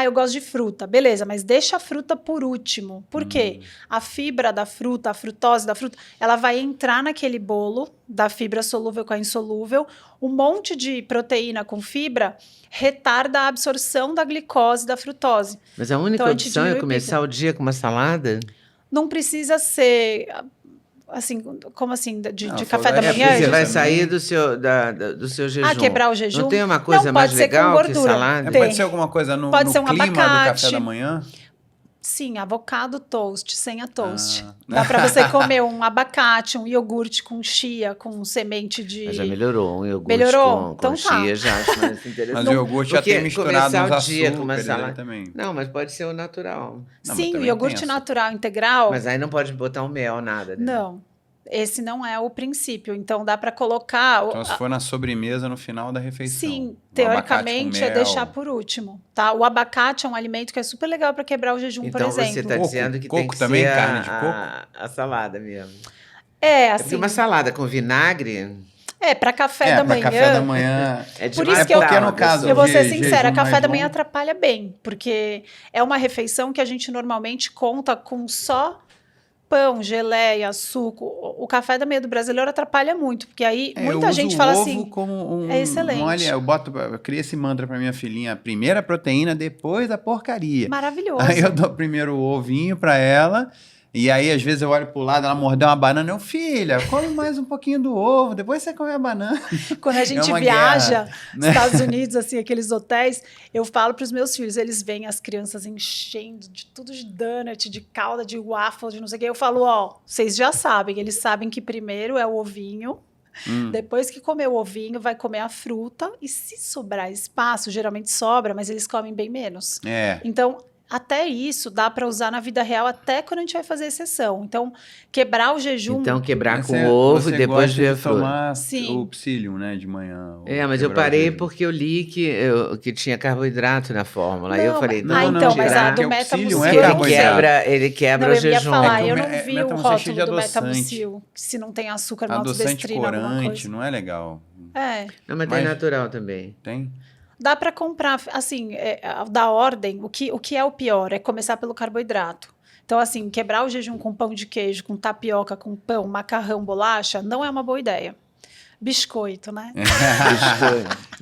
eu gosto de fruta. Beleza, mas deixa a fruta por último. Por quê? A fibra da fruta, a frutose da fruta, ela vai entrar naquele bolo da fibra solúvel com a insolúvel. Um monte de proteína com fibra retarda a absorção da glicose da frutose. Mas a única Então, a gente opção é diminui o começar o dia com uma salada? Não precisa ser... Assim, como assim? De Não, café da é manhã? Porque você vai também. sair do seu jejum. Quebrar o jejum? Não tem uma coisa Não, mais pode ser com legal que gordura. salada? Tem. Pode ser alguma coisa no Pode ser um clima do abacate. café da manhã? Sim, avocado toast, sem a toast. Ah. Dá para você comer um abacate, um iogurte com chia, com semente de... Mas já melhorou, um iogurte Melhorou? com Então tá. chia, já acho mais interessante. Mas o iogurte já Porque tem misturado começar uns o dia com uma açúcares ali salada... também. Não, mas pode ser o natural. Não, mas Sim, o também iogurte tem açúcar. natural integral... Mas aí não pode botar um mel, nada, né? Não, esse não é o princípio. Então, dá para colocar... Então, se for na sobremesa no final da refeição. Sim, Um teoricamente abacate com é mel. deixar por último, tá? O abacate é um alimento que é super legal para quebrar o jejum, por Então você exemplo. está Coco. dizendo que Coco tem que também, ser carne de a salada mesmo. É, Porque assim, uma salada com vinagre para café da pra manhã... café da manhã. é Por demais isso que eu- pra porque no uma caso pessoa. Eu vou ser de sincera, jejum café mais da manhã longo. atrapalha bem, porque é uma refeição que a gente normalmente conta com só pão, geleia, suco. O café da manhã do brasileiro atrapalha muito, porque aí muita eu gente uso fala o ovo assim... como é excelente. eu criei esse mantra pra minha filhinha, primeiro a proteína, depois a porcaria. Maravilhoso. Aí eu dou primeiro o ovinho pra ela, e aí às vezes eu olho pro lado, ela mordeu uma banana, filha, come mais um pouquinho do ovo, depois você come a banana. Quando a gente uma viaja guerra, nos né? Estados Unidos, assim, aqueles hotéis, eu falo para os meus filhos, eles veem as crianças enchendo de tudo de donut, de calda, de waffle, de não sei o quê. Eu falo, vocês já sabem, eles sabem que primeiro é o ovinho, depois que comer o ovinho, vai comer a fruta, e se sobrar espaço, geralmente sobra, mas eles comem bem menos. É. Então, até isso dá para usar na vida real, até quando a gente vai fazer exceção. Então, quebrar o jejum... Então quebrar com Você- ovo você e depois gosta ver a de fruta. tomar Sim. o psyllium, né, de manhã. Mas eu quebrar o parei jejum. porque eu li que tinha carboidrato na fórmula. Aí eu Não, falei, mas- não, então, tirar, mas a do porque o psyllium Metamucil... é porque carboidrato. ele quebra Não, o eu ia jejum. falar, eu É não que o vi o Metamucil é cheio rótulo de do adoçante. Metamucil, se não tem açúcar, Adoçante maltodextrina, alguma corante, coisa. não é legal. É, Não, mas tem Mas- natural também. Tem? dá para comprar, assim, da ordem, o que é o pior é começar pelo carboidrato. Então, assim, quebrar o jejum com pão de queijo, com tapioca, com pão, macarrão, bolacha, não é uma boa ideia. Biscoito, né?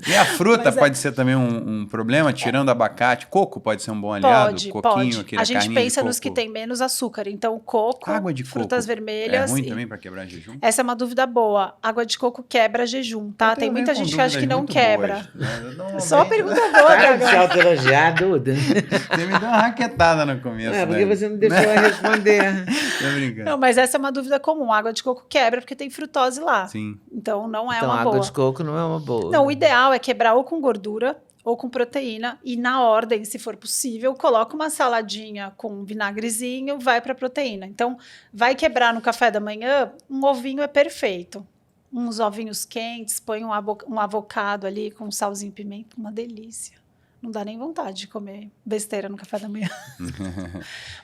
E a fruta Mas pode ser também um problema, tirando abacate. Coco pode ser um bom aliado? Pode, Coquinho, pode. aquele A gente carninho de pensa nos que coco. tem menos açúcar. Então, coco, Água de frutas coco vermelhas. É ruim e- também para quebrar jejum? Essa é uma dúvida boa. Água de coco quebra jejum, tá? Eu Tem tenho muita com gente que acha que dúvidas não muito quebra. boas, né? Só pergunta boa, Para de se Dragão. autoelogiar, Duda. Você me deu uma raquetada no começo. Porque né? você não deixou ela responder. Tô brincando. Não, mas essa é uma dúvida comum. Água de coco quebra porque tem frutose lá. Sim. Então, não é Então, uma água boa. de coco não é uma boa. Não, o ideal é quebrar ou com gordura ou com proteína e na ordem, se for possível, coloca uma saladinha com um vinagrezinho, vai para proteína. Então, vai quebrar no café da manhã, um ovinho é perfeito. Uns ovinhos quentes, põe um avocado ali com salzinho e pimenta, uma delícia. Não dá nem vontade de comer besteira no café da manhã.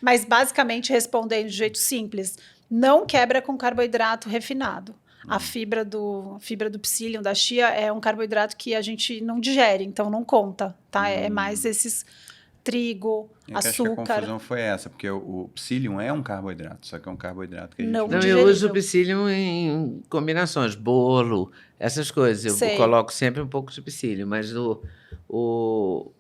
Mas basicamente respondendo de jeito simples, não quebra com carboidrato refinado. A fibra do psyllium, da chia, é um carboidrato que a gente não digere, então não conta, tá? É mais esses trigo, Eu acho que a açúcar. confusão foi essa, porque o psyllium é um carboidrato, só que é um carboidrato que a gente Não Não, eu digerível. uso o psyllium em combinações, bolo, essas coisas. Eu Sei. coloco sempre um pouco de psyllium, mas o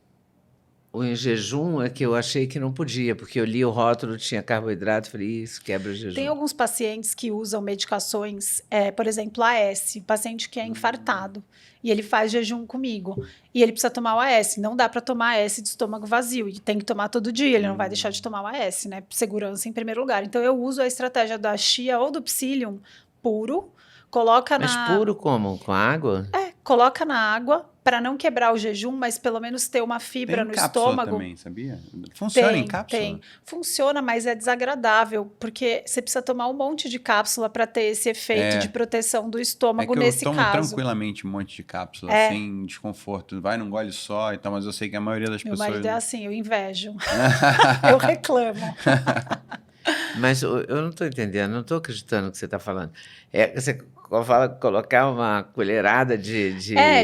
em jejum é que eu achei que não podia, porque eu li o rótulo, tinha carboidrato, falei, isso quebra o jejum. Tem alguns pacientes que usam medicações, por exemplo, AS, paciente que é infartado, e ele faz jejum comigo, e ele precisa tomar o AS, não dá para tomar AS de estômago vazio, e tem que tomar todo dia, ele não vai deixar de tomar o AS, né? Segurança em primeiro lugar. Então eu uso a estratégia da chia ou do psyllium puro, coloca Mas na... puro como? Com água? Coloca na água para não quebrar o jejum, mas pelo menos ter uma fibra tem no cápsula estômago. também, sabia? Funciona em cápsula? Tem. Funciona, mas é desagradável, porque você precisa tomar um monte de cápsula para ter esse efeito de proteção do É estômago que eu nesse tomo caso. tranquilamente um monte de cápsula, sem desconforto. Vai num gole só e tal, mas eu sei que a maioria das Meu pessoas... marido é assim, eu invejo. Eu reclamo. Mas eu não estou entendendo, não estou acreditando no que você está falando. Você fala colocar uma colherada de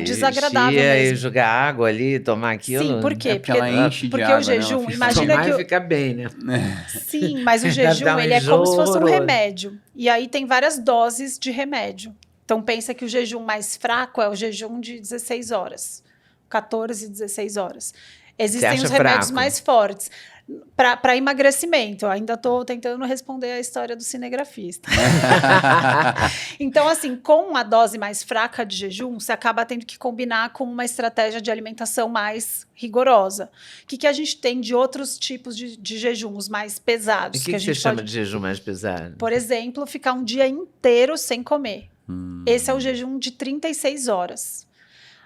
desagradável chia mesmo. e jogar água ali, tomar aquilo? Sim, por quê? porque ela enche de porque água, o jejum, né? Ela imagina Tomar que e ficar bem, né? Sim, mas o Dá jejum, um ele é como se fosse um enjoo. remédio. E aí tem várias doses de remédio. Então pensa que o jejum mais fraco é o jejum de 16 horas. 14, 16 horas. Existem acha os remédios fraco? mais fortes. Para emagrecimento, eu ainda estou tentando responder a história do cinegrafista. Então, assim, com uma dose mais fraca de jejum, você acaba tendo que combinar com uma estratégia de alimentação mais rigorosa. O que a gente tem de outros tipos de jejuns mais pesados? E o que a você gente chama pode, de jejum mais pesado? por exemplo, ficar um dia inteiro sem comer. Esse é o jejum de 36 horas.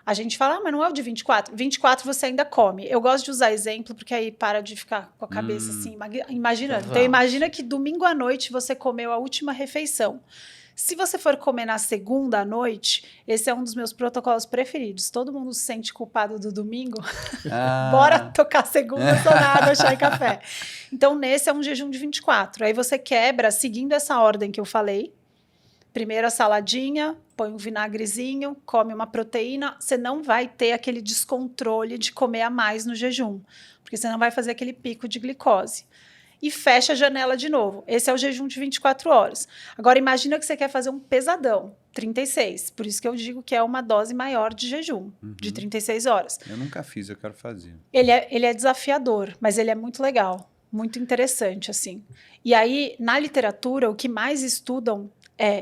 A gente fala, mas não é o de 24. 24 você ainda come. Eu gosto de usar exemplo, porque aí para de ficar com a cabeça assim, imaginando. Então, imagina que domingo à noite você comeu a última refeição. Se você for comer na segunda à noite, esse é um dos meus protocolos preferidos. Todo mundo se sente culpado do domingo. Bora tocar segunda, só na água, chá e café. Então, nesse é um jejum de 24. Aí você quebra, seguindo essa ordem que eu falei. Primeiro a saladinha, põe um vinagrezinho, come uma proteína. Você não vai ter aquele descontrole de comer a mais no jejum, porque você não vai fazer aquele pico de glicose. E fecha a janela de novo. Esse é o jejum de 24 horas. Agora, imagina que você quer fazer um pesadão, 36. Por isso que eu digo que é uma dose maior de jejum, de 36 horas. Eu nunca fiz, eu quero fazer. Ele é desafiador, mas ele é muito legal, muito interessante, assim. E aí, na literatura, o que mais estudam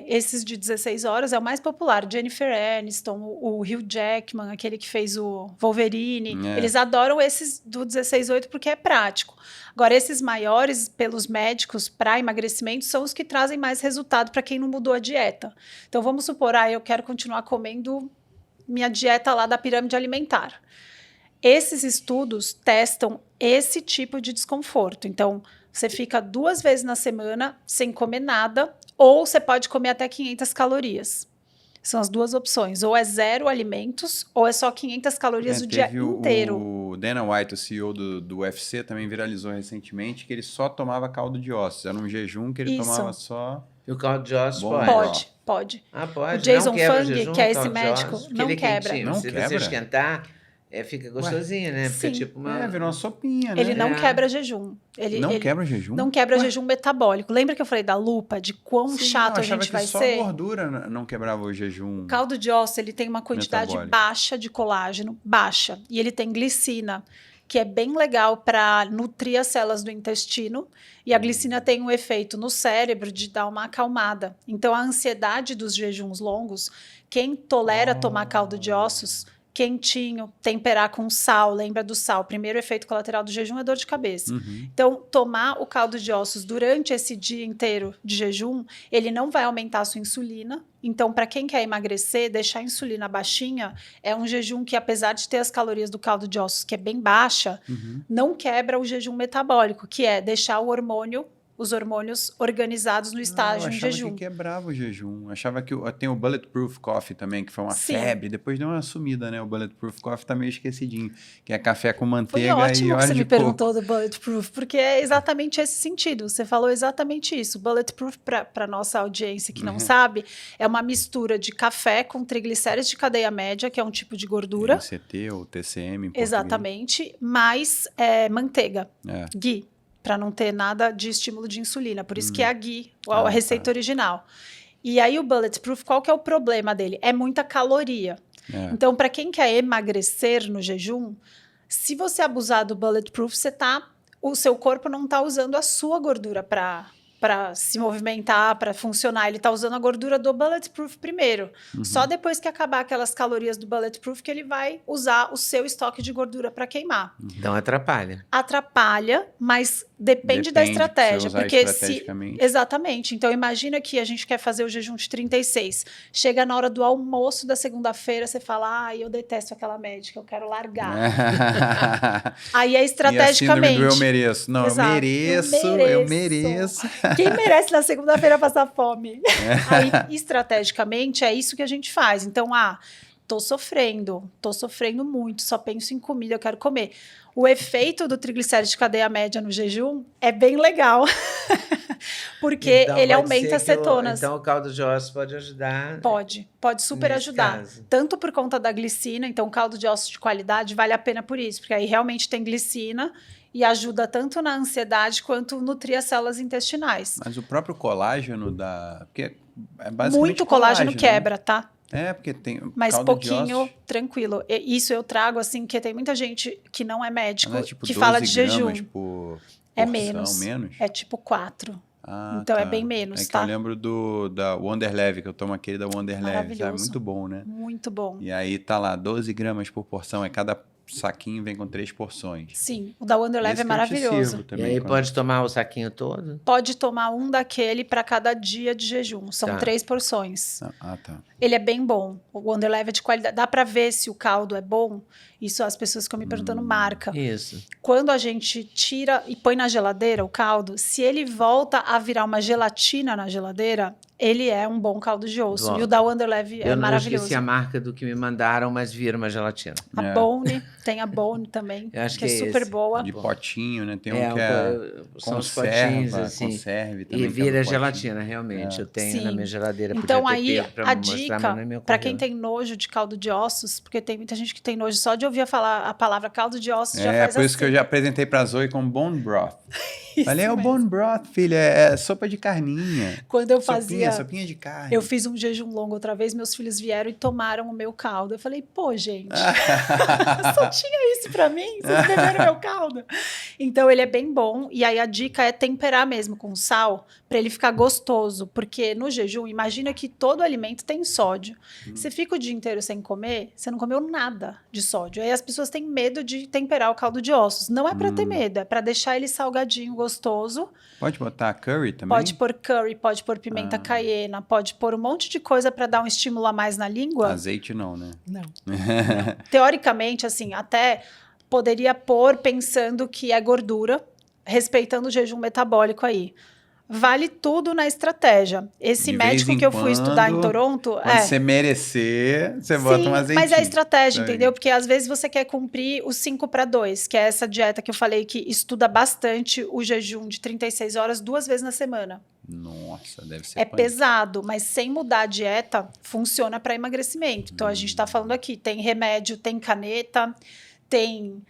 esses de 16 horas é o mais popular. Jennifer Aniston, o Hugh Jackman, aquele que fez o Wolverine. Eles adoram esses do 16/8 porque é prático. Agora, esses maiores, pelos médicos, para emagrecimento, são os que trazem mais resultado para quem não mudou a dieta. Então, vamos supor, eu quero continuar comendo minha dieta lá da pirâmide alimentar. Esses estudos testam esse tipo de desconforto. Então, você fica 2 vezes na semana sem comer nada, ou você pode comer até 500 calorias. São as duas opções. Ou é 0 alimentos, ou é só 500 calorias o dia inteiro. O Dana White, o CEO do UFC, também viralizou recentemente que ele só tomava caldo de ossos. Era um jejum que ele tomava só... E o caldo de ossos Bom, pode? Pode. Ah, pode. O Jason Não quebra Fung, jejum, que é o esse caldo de médico, ossos, porque não ele é quebra. quentinho. Não Se quebra? você esquentar, fica gostosinho, né? Porque Sim. tipo uma... virou uma sopinha, né? Ele não quebra jejum. Ele quebra jejum? Não quebra jejum metabólico. Lembra que eu falei da lupa, de quão chato a gente vai só ser? Só a gordura não quebrava o jejum. O caldo de ossos, ele tem uma quantidade metabólico. baixa de colágeno, baixa. E ele tem glicina, que é bem legal para nutrir as células do intestino. E a glicina tem um efeito no cérebro de dar uma acalmada. Então, a ansiedade dos jejuns longos, quem tolera tomar caldo de ossos, quentinho, temperar com sal, lembra do sal. Primeiro efeito colateral do jejum é dor de cabeça. Então, tomar o caldo de ossos durante esse dia inteiro de jejum, ele não vai aumentar a sua insulina. Então, para quem quer emagrecer, deixar a insulina baixinha é um jejum que, apesar de ter as calorias do caldo de ossos, que é bem baixa, não quebra o jejum metabólico, que é deixar o hormônio os hormônios organizados no estágio eu em achava jejum. que quebrava o jejum. Eu achava que tem o Bulletproof Coffee também, que foi uma Sim. febre. Depois deu uma sumida, né? O Bulletproof Coffee tá meio esquecidinho. Que é café com Foi manteiga ótimo e que óleo você de me coco. perguntou do Bulletproof, porque é exatamente esse sentido. Você falou exatamente isso. Bulletproof, para nossa audiência que não sabe, é uma mistura de café com triglicéridos de cadeia média, que é um tipo de gordura. MCT ou TCM em português. Exatamente, mais manteiga, É. ghee, para não ter nada de estímulo de insulina. Por isso que é a ghee, a Ah, receita tá. original. E aí o Bulletproof, qual que é o problema dele? É muita caloria. É. Então, para quem quer emagrecer no jejum, se você abusar do Bulletproof, o seu corpo não está usando a sua gordura para se movimentar, para funcionar. Ele está usando a gordura do Bulletproof primeiro. Só depois que acabar aquelas calorias do Bulletproof que ele vai usar o seu estoque de gordura para queimar. Então atrapalha. Atrapalha, mas depende da Depende, se estratégia. usar Porque estrategicamente. Exatamente. Então, imagina que a gente quer fazer o jejum de 36. Chega na hora do almoço da segunda-feira, você fala, eu detesto aquela médica, eu quero largar. Aí é E a síndrome estrategicamente. do eu mereço. Não, Exato. eu mereço. Quem merece na segunda-feira passar fome? Aí, estrategicamente, é isso que a gente faz. Então, tô sofrendo muito, só penso em comida, eu quero comer. O efeito do triglicérides de cadeia média no jejum é bem legal, porque Então, ele pode aumenta as ser que cetonas. então o caldo de ossos pode ajudar. Pode super Nesse ajudar. caso. Tanto por conta da glicina, então o caldo de ossos de qualidade vale a pena por isso, porque aí realmente tem glicina e ajuda tanto na ansiedade quanto nutrir as células intestinais. Mas o próprio colágeno da... Porque é basicamente Muito colágeno né? quebra, tá? É, porque tem Mas caldo pouquinho, de ossos, tranquilo. Isso eu trago, assim, que tem muita gente que não é médico, não é tipo que 12 fala de jejum. gramas por É porção, menos. É tipo 4. Então é bem menos, é que tá? eu lembro da Wonder Leve, que eu tomo aquele da Wonder Leve, Maravilhoso. sabe? Muito bom, né? Muito bom. E aí tá lá, 12 gramas por porção, cada saquinho vem com 3 porções. Sim, o da Wonder Leve Esse é que eu te maravilhoso. sirvo E também, aí quando- pode tomar o saquinho todo? Pode tomar um daquele para cada dia de jejum. São Tá. 3 porções. Tá. Ele é bem bom. O Wonder Leve é de qualidade. Dá para ver se o caldo é bom. Isso as pessoas ficam me perguntando marca. Isso. Quando a gente tira e põe na geladeira o caldo, se ele volta a virar uma gelatina na geladeira, ele é um bom caldo de osso. Volta. E o da Wonder Leve é Eu não maravilhoso. esqueci a marca do que me mandaram, mas vira uma gelatina. A É. Bone, tem a Bone também, Eu acho que é que é super esse. boa. De potinho, né? Tem É, um que são os potinhos, assim. conserve também. E que é vira do potinho. gelatina, realmente. Eu tenho na Sim. minha geladeira. Então podia ter aí pego pra a me mostrar, dica mas não me para ocorreu. quem tem nojo de caldo de ossos, porque tem muita gente que tem nojo só de ouvir falar a palavra caldo de ossos, já É, faz por isso que eu assim. já apresentei pra Zoe como bone broth. Isso Falei, é o mesmo. bone broth, filha, é sopa de carninha. Quando eu fazia, Sopinha de carne. eu fiz um jejum longo outra vez, meus filhos vieram e tomaram o meu caldo. Eu falei, pô, gente, só tinha isso pra mim? Vocês beberam meu caldo? Então ele é bem bom. E aí a dica é temperar mesmo com sal para ele ficar gostoso. Porque no jejum, imagina que todo alimento tem sódio. Você fica o dia inteiro sem comer, você não comeu nada de sódio. Aí as pessoas têm medo de temperar o caldo de ossos. Não é para ter medo, é para deixar ele salgadinho, gostoso. Pode botar curry também? Pode pôr curry, pode pôr pimenta caiena, pode pôr um monte de coisa para dar um estímulo a mais na língua. Azeite não, né? Não. Teoricamente, assim, até poderia pôr pensando que é gordura, respeitando o jejum metabólico aí. Vale tudo na estratégia. Esse De médico vez em que eu fui estudar em quando, Toronto... Quando você merecer, você bota um azeitinho. mas é estratégia, Tá entendeu? Porque às vezes você quer cumprir o 5-2, que é essa dieta que eu falei que estuda bastante o jejum de 36 horas 2 vezes na semana. Nossa, deve ser É punk. pesado, mas sem mudar a dieta, funciona para emagrecimento. Então, a gente está falando aqui, tem remédio, tem caneta, tem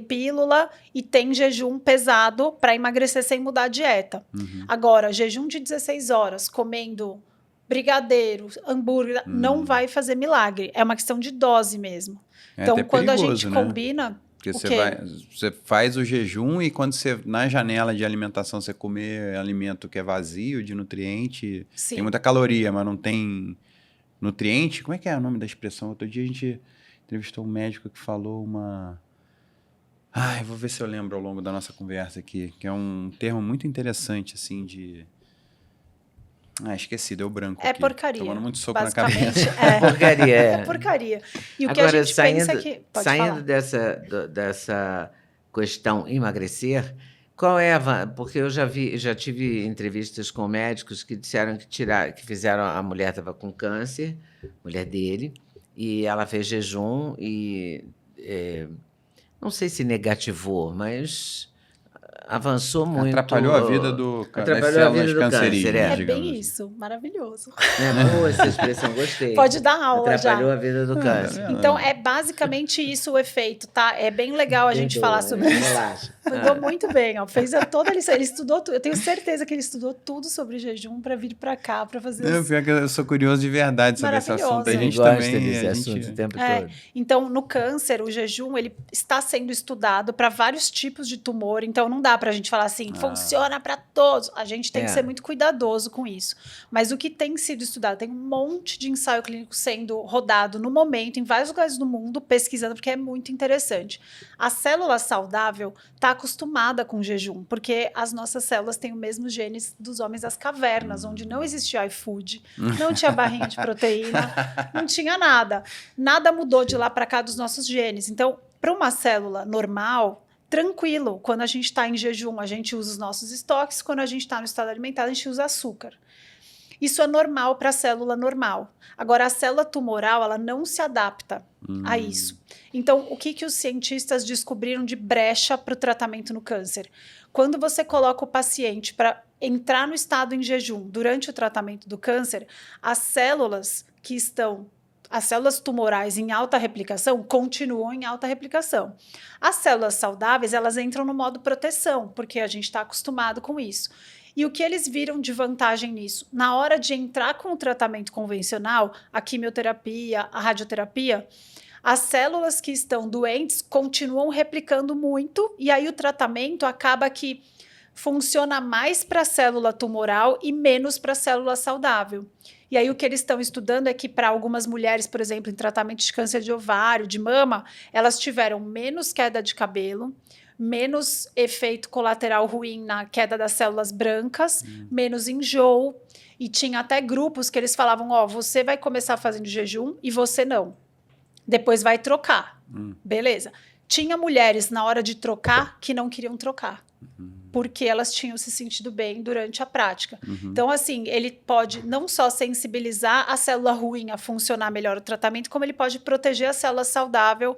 pílula e tem jejum pesado para emagrecer sem mudar a dieta. Agora, jejum de 16 horas, comendo brigadeiro, hambúrguer, não vai fazer milagre. É uma questão de dose mesmo. É Então, até quando a perigoso, gente né? combina... Porque o você quê? você faz o jejum e quando você, na janela de alimentação, você comer alimento que é vazio de nutriente, Sim. tem muita caloria, mas não tem nutriente. Como é que é o nome da expressão? Outro dia a gente entrevistou um médico que falou uma... Ai, vou ver se eu lembro ao longo da nossa conversa aqui, que é um termo muito interessante, assim, de... esqueci, deu branco É aqui. porcaria. Tomando muito soco na basicamente, cabeça. é. Porcaria, é. É porcaria. E o que Agora, a gente pensa é que... Pode saindo falar. dessa questão emagrecer, Qual é porque eu já tive entrevistas com médicos que disseram que fizeram, a mulher estava com câncer, mulher dele, e ela fez jejum e não sei se negativou, mas avançou muito. Atrapalhou a vida das células cancerígenas, É digamos bem assim. isso, maravilhoso. Boa essa expressão, gostei. Pode dar aula Atrapalhou já. a vida do câncer. Então, é basicamente isso o efeito, tá? É bem legal a gente falar sobre isso. Relaxa. Mandou muito bem, ó. Fez toda a lição. Ele estudou tudo. Eu tenho certeza que ele estudou tudo sobre jejum para vir para cá, para fazer Não, pior que eu sou curioso de verdade sobre esse assunto. A Maravilhoso. gente Gosta também... desse a assunto gente... o tempo É, todo. então, no câncer, o jejum ele está sendo estudado para vários tipos de tumor. Então, não dá para a gente falar assim, funciona para todos. A gente tem que ser muito cuidadoso com isso. Mas o que tem sido estudado, tem um monte de ensaio clínico sendo rodado no momento, em vários lugares do mundo, pesquisando, porque é muito interessante. A célula saudável está acostumada com jejum, porque as nossas células têm o mesmo genes dos homens das cavernas, onde não existia iFood, não tinha barrinha de proteína, não tinha nada. Nada mudou de lá para cá dos nossos genes. Então, para uma célula normal, tranquilo, quando a gente está em jejum, a gente usa os nossos estoques, quando a gente está no estado alimentar, a gente usa açúcar. Isso é normal para a célula normal. Agora, a célula tumoral, ela não se adapta a isso. Então, o que os cientistas descobriram de brecha para o tratamento no câncer? Quando você coloca o paciente para entrar no estado em jejum durante o tratamento do câncer, as células tumorais em alta replicação continuam em alta replicação. As células saudáveis, elas entram no modo proteção, porque a gente está acostumado com isso. E o que eles viram de vantagem nisso? Na hora de entrar com o tratamento convencional, a quimioterapia, a radioterapia, as células que estão doentes continuam replicando muito, e aí o tratamento acaba que funciona mais para a célula tumoral e menos para a célula saudável. E aí o que eles estão estudando é que para algumas mulheres, por exemplo, em tratamento de câncer de ovário, de mama, elas tiveram menos queda de cabelo, menos efeito colateral ruim na queda das células brancas, menos enjoo, e tinha até grupos que eles falavam, você vai começar fazendo jejum e você não. Depois vai trocar. Beleza. Tinha mulheres na hora de trocar que não queriam trocar. Porque elas tinham se sentido bem durante a prática. Então, assim, ele pode não só sensibilizar a célula ruim a funcionar melhor o tratamento, como ele pode proteger a célula saudável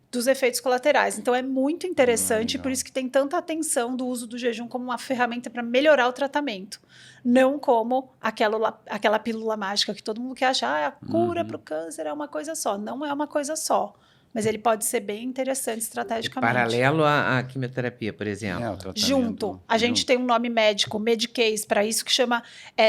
dos efeitos colaterais. Então, é muito interessante, por isso que tem tanta atenção do uso do jejum como uma ferramenta para melhorar o tratamento. Não como aquela pílula mágica que todo mundo quer achar, a cura para o câncer é uma coisa só. Não é uma coisa só. Mas ele pode ser bem interessante estrategicamente. Paralelo à quimioterapia, por exemplo. Junto. A gente tem um nome médico, Medicase, para isso, que chama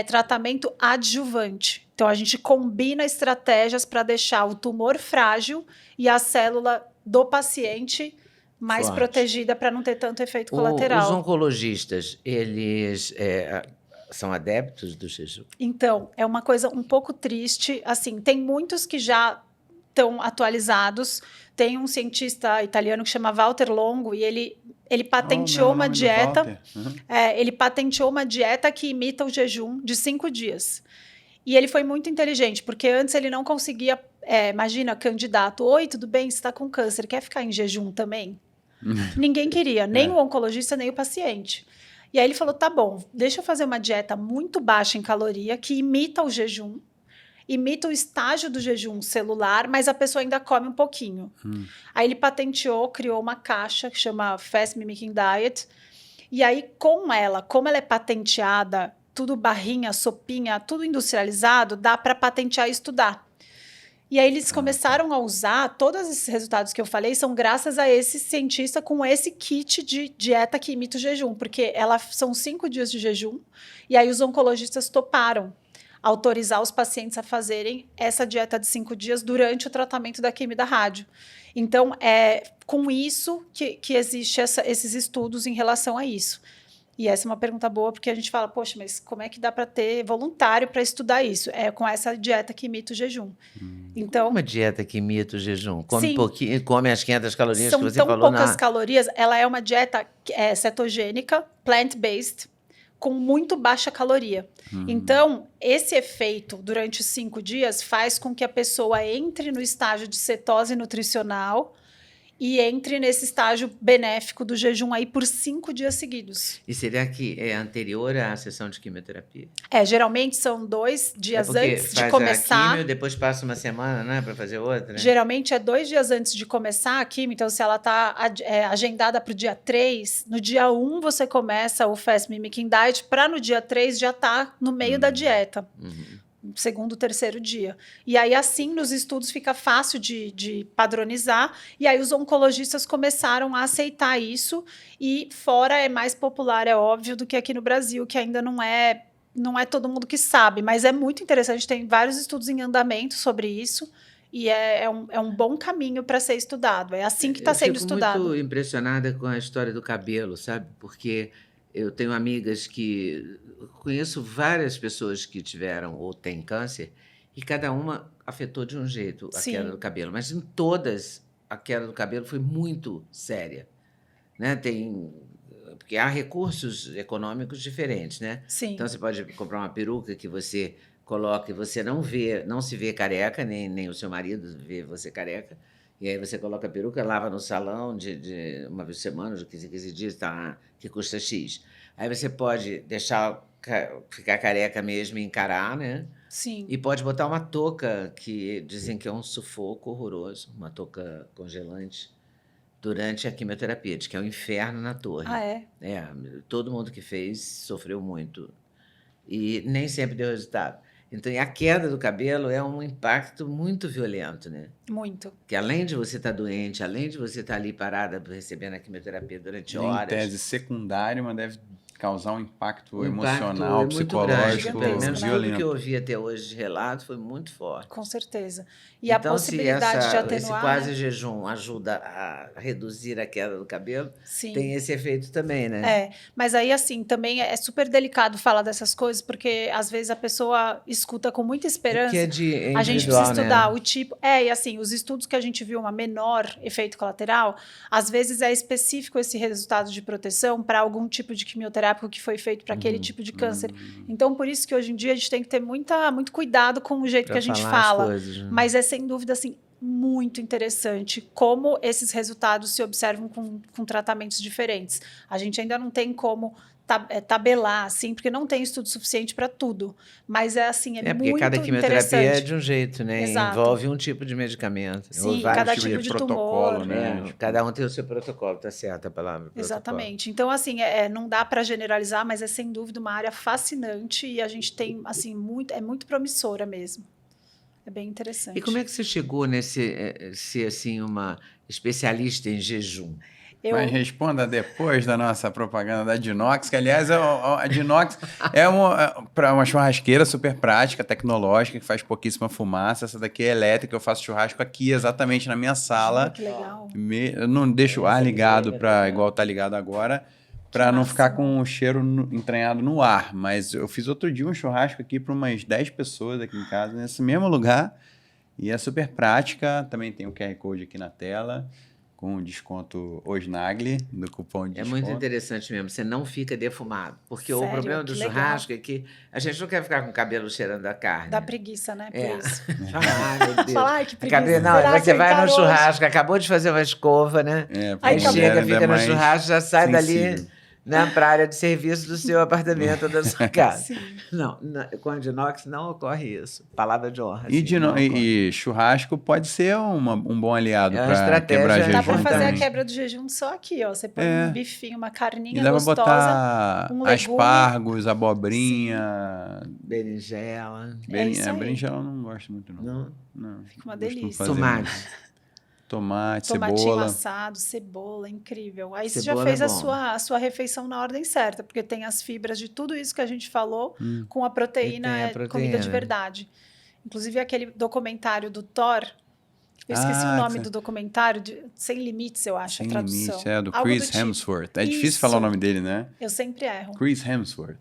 tratamento adjuvante. Então, a gente combina estratégias para deixar o tumor frágil e a célula do paciente mais protegida para não ter tanto efeito colateral. Os oncologistas, eles são adeptos do jejum? Então, é uma coisa um pouco triste. Assim, tem muitos que já estão atualizados. Tem um cientista italiano que chama Walter Longo e ele patenteou uma dieta. Ele patenteou uma dieta que imita o jejum de 5 dias. E ele foi muito inteligente, porque antes ele não conseguia. Imagina, candidato, oi, tudo bem? Você está com câncer, quer ficar em jejum também? Ninguém queria, nem o oncologista, nem o paciente. E aí ele falou, tá bom, deixa eu fazer uma dieta muito baixa em caloria, que imita o jejum, imita o estágio do jejum celular, mas a pessoa ainda come um pouquinho. Aí ele patenteou, criou uma caixa que chama Fast Mimicking Diet, e aí como ela é patenteada, tudo barrinha, sopinha, tudo industrializado, dá para patentear e estudar. E aí eles começaram a usar, todos esses resultados que eu falei são graças a esse cientista com esse kit de dieta que imita o jejum, porque são 5 dias de jejum, e aí os oncologistas toparam autorizar os pacientes a fazerem essa dieta de 5 dias durante o tratamento da quimio e da rádio. Então, é com isso que existe esses estudos em relação a isso. E essa é uma pergunta boa, porque a gente fala, poxa, mas como é que dá para ter voluntário para estudar isso? É com essa dieta que imita o jejum. Então, uma dieta que imita o jejum? Come pouquinho, come as 500 calorias que você falou. São tão poucas calorias. Ela é uma dieta cetogênica, plant-based, com muito baixa caloria. Então, esse efeito durante os 5 dias faz com que a pessoa entre no estágio de cetose nutricional e entre nesse estágio benéfico do jejum aí por 5 dias seguidos. E será que é anterior à sessão de quimioterapia? Geralmente são 2 dias porque antes de faz começar. a quimio, depois passa uma semana, né, para fazer outra? Geralmente é 2 dias antes de começar a quimio, então se ela está agendada para o dia 3, no dia 1 você começa o Fast Mimicking Diet, para no dia 3 já estar no meio da dieta. Segundo, terceiro dia. E aí, assim, nos estudos fica fácil de padronizar. E aí, os oncologistas começaram a aceitar isso. E fora é mais popular, é óbvio, do que aqui no Brasil, que ainda não é todo mundo que sabe. Mas é muito interessante, tem vários estudos em andamento sobre isso. E é um bom caminho para ser estudado. É assim que está sendo estudado. Eu fico muito impressionada com a história do cabelo, sabe? Porque eu tenho amigas que... Conheço várias pessoas que tiveram ou têm câncer e cada uma afetou de um jeito a Sim. queda do cabelo. Mas em todas, a queda do cabelo foi muito séria, né? Porque há recursos econômicos diferentes, né? Sim. Então, você pode comprar uma peruca que você coloca e você não se vê careca, nem o seu marido vê você careca. E aí você coloca a peruca, lava no salão de uma vez por semana, de 15 dias, tá, que custa X. Aí você pode deixar ficar careca mesmo e encarar, né? Sim. E pode botar uma touca, que dizem que é um sufoco horroroso, uma touca congelante, durante a quimioterapia, diz que é um inferno na torre. Ah, é? Todo mundo que fez sofreu muito. E nem sempre deu resultado. Então, a queda do cabelo é um impacto muito violento, né? Muito. Que além de você estar doente, além de você estar ali parada recebendo a quimioterapia durante horas... Em tese secundária, mas deve causar um impacto O emocional, impacto é muito grande, psicológico, pelo menos tudo que violento. eu ouvi até hoje de relato foi muito forte. Com certeza. E a Então, possibilidade de atenuar... esse quase jejum ajuda a reduzir a queda do cabelo, Sim. tem esse efeito também, né? Mas aí, assim, também é super delicado falar dessas coisas, porque às vezes a pessoa escuta com muita esperança. É individual, a gente precisa estudar né? o tipo... E assim, os estudos que a gente viu uma menor efeito colateral, às vezes é específico esse resultado de proteção para algum tipo de quimioterápico que foi feito para aquele tipo de câncer. Então, por isso que hoje em dia a gente tem que ter muito cuidado com o jeito Pra que a gente falar as fala. coisas, né? Mas é sem dúvida, assim, muito interessante como esses resultados se observam com tratamentos diferentes. A gente ainda não tem como tabelar, assim, porque não tem estudo suficiente para tudo. Mas assim, é porque muito cada quimioterapia interessante. é de um jeito, né? Exato. Envolve um tipo de medicamento. Sim, ou vários cada tipos tipo de protocolo, tumor. né? Cada um tem o seu protocolo, tá certa a palavra. Protocolo. Exatamente. Então, assim, não dá para generalizar, mas é sem dúvida uma área fascinante e a gente tem, assim, é muito promissora mesmo. É bem interessante. E como é que você chegou nesse ser assim uma especialista em jejum? Mas responda depois da nossa propaganda da Dinox, que aliás a Dinox é uma churrasqueira super prática, tecnológica, que faz pouquíssima fumaça. Essa daqui é elétrica, eu faço churrasco aqui exatamente na minha sala. Que legal. Eu não deixo o ar ligado igual tá ligado agora, para não ficar com o cheiro entranhado no ar. Mas eu fiz outro dia um churrasco aqui para umas 10 pessoas aqui em casa, nesse mesmo lugar. E é super prática. Também tem o QR Code aqui na tela, com desconto OSNAGLI, do cupom de desconto. É muito interessante mesmo, você não fica defumado. Porque Sério? o problema do Que churrasco legal. é que a gente não quer ficar com o cabelo cheirando a carne. Dá preguiça, né? Por isso. Ai, meu Deus. Falar, ai, que preguiça. Não, Será você que vai no encarou churrasco, acabou de fazer uma escova, né? Aí Aí acabou. chega, fica no churrasco, já sai sensível. dali, né, para a área de serviço do seu apartamento ou da sua casa. Sim. Não, com a Dinox não ocorre isso. Palavra de honra. E, assim, não ocorre. e churrasco pode ser um bom aliado É uma para estratégia. quebrar Dá jejum Dá pra fazer também. a quebra do jejum só aqui, ó. Você põe um bifinho, uma carninha E dá pra gostosa, botar um legume. aspargos, abobrinha. Berinjela. isso aí. Berinjela eu não gosto muito, não. Não. Fica uma Costumo delícia. fazer Tomate. Tomate, Tomatinho cebola. assado, cebola, incrível. Aí você já Cebola fez é a bom. sua refeição na ordem certa, porque tem as fibras de tudo isso que a gente falou, com a proteína, E tem a comida proteína. de verdade. Inclusive aquele documentário do Thor, eu esqueci o nome do documentário, Sem Limites, eu acho, Sem a tradução. limite, do Algo Chris tipo. Hemsworth. É difícil Isso. falar o nome dele, né? Eu sempre erro. Chris Hemsworth.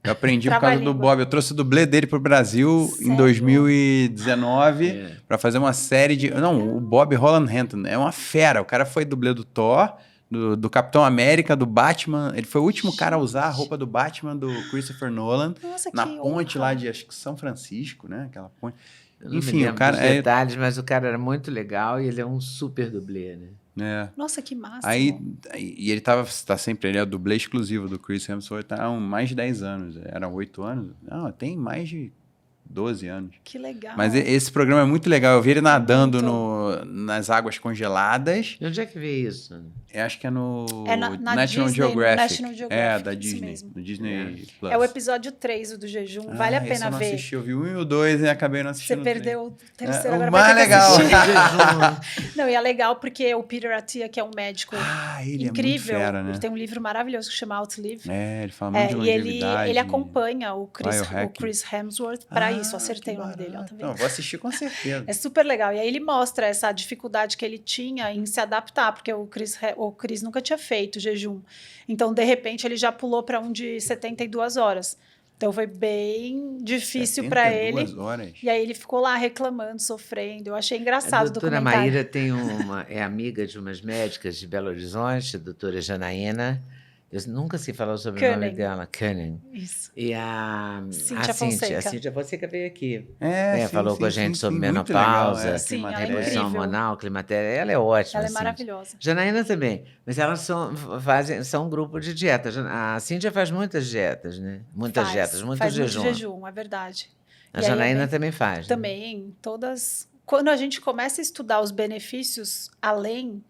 Eu aprendi por causa do Trava-língua. Bob. Eu trouxe o dublê dele pro Brasil em Sério? 2019 para fazer uma série de... Não, o Bob Holland Hampton é uma fera. O cara foi dublê do Thor, do Capitão América, do Batman. Ele foi o último cara a usar a roupa do Batman do Christopher Nolan Nossa, na que ponte honra. lá de, acho que São Francisco, né? Aquela ponte. Eu não Enfim, me o lembro cara dos detalhes, mas o cara era muito legal e ele é um super dublê, né? Nossa, que máximo. E ele tá sempre, ele é dublê exclusivo do Chris Hemsworth há mais de 10 anos. Era 8 anos? Não, tem mais de 12 anos. Que legal. Mas esse programa é muito legal. Eu vi ele nadando Muito. nas águas congeladas. E onde é que vê isso? Eu acho que é no Na National Disney, Geographic. National Geographic, Da isso Disney. mesmo. No Disney Plus. É o episódio 3 do jejum. Vale a esse pena eu não ver. assisti. Eu vi o 1 e o 2 e acabei não Você assistindo. perdeu o terceiro, o agora mais vai ter que legal. assistir. Não, e é legal porque o Peter Attia, que é um médico Ele incrível, é muito fera, né? ele tem um livro maravilhoso que chama Outlive. Ele fala muito de longevidade. Ele acompanha o biohacking. Chris Hemsworth para isso. Acertei o nome dele, ó, tá vendo? Não, vou assistir com certeza. É super legal. E aí ele mostra essa dificuldade que ele tinha em se adaptar, porque o Chris nunca tinha feito jejum. Então, de repente, ele já pulou para um de 72 horas. Então, foi bem difícil para ele. 72 horas. E aí ele ficou lá reclamando, sofrendo. Eu achei A engraçado o doutora documentário. Maíra é amiga de umas médicas de Belo Horizonte, a doutora Janaína. Eu nunca sei falar sobre o nome dela, Cunning. Isso. E a Cíntia Fonseca. A Cíntia Fonseca veio aqui. Sim, Falou com a gente sobre menopausa, Sim, ela é reposição incrível. hormonal, climatéria. Ela é ótima. Ela é Cíntia. maravilhosa. Janaína também. Mas elas são um grupo de dieta. A Cíntia faz muitas dietas, né? Muitas dietas, muito faz jejum. Muito jejum, é verdade. A Janaína também faz. Né? Também, todas... Quando a gente começa a estudar os benefícios além...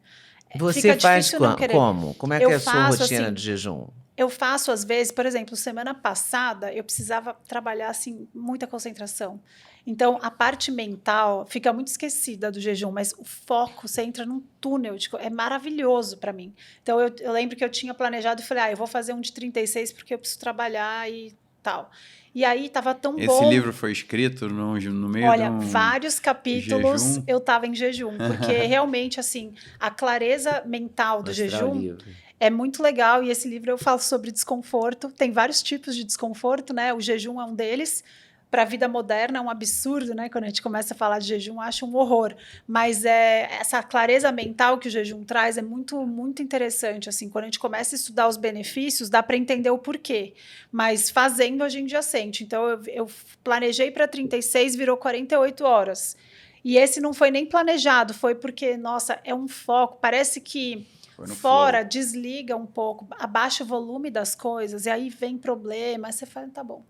Você fica faz difícil não querer. como? Como é que é a sua faço, rotina assim, de jejum? Eu faço, às vezes, por exemplo, semana passada, eu precisava trabalhar, assim, muita concentração. Então, a parte mental fica muito esquecida do jejum, mas o foco, você entra num túnel, é maravilhoso para mim. Então, eu lembro que eu tinha planejado e falei, eu vou fazer um de 36 porque eu preciso trabalhar e tal. E aí, estava tão bom. Esse livro foi escrito no meio Olha, de um vários capítulos jejum? eu estava em jejum, porque realmente, assim, a clareza mental do Mostrar o jejum livro. é muito legal. E esse livro eu falo sobre desconforto. Tem vários tipos de desconforto, né? O jejum é um deles. Para a vida moderna é um absurdo, né? Quando a gente começa a falar de jejum, eu acho um horror. Mas essa clareza mental que o jejum traz é muito, muito interessante. Assim, quando a gente começa a estudar os benefícios, dá para entender o porquê. Mas fazendo, a gente já sente. Então, eu planejei para 36, virou 48 horas. E esse não foi nem planejado, foi porque, nossa, é um foco. Parece que fora desliga um pouco, abaixa o volume das coisas, e aí vem problema. Aí você fala, tá bom.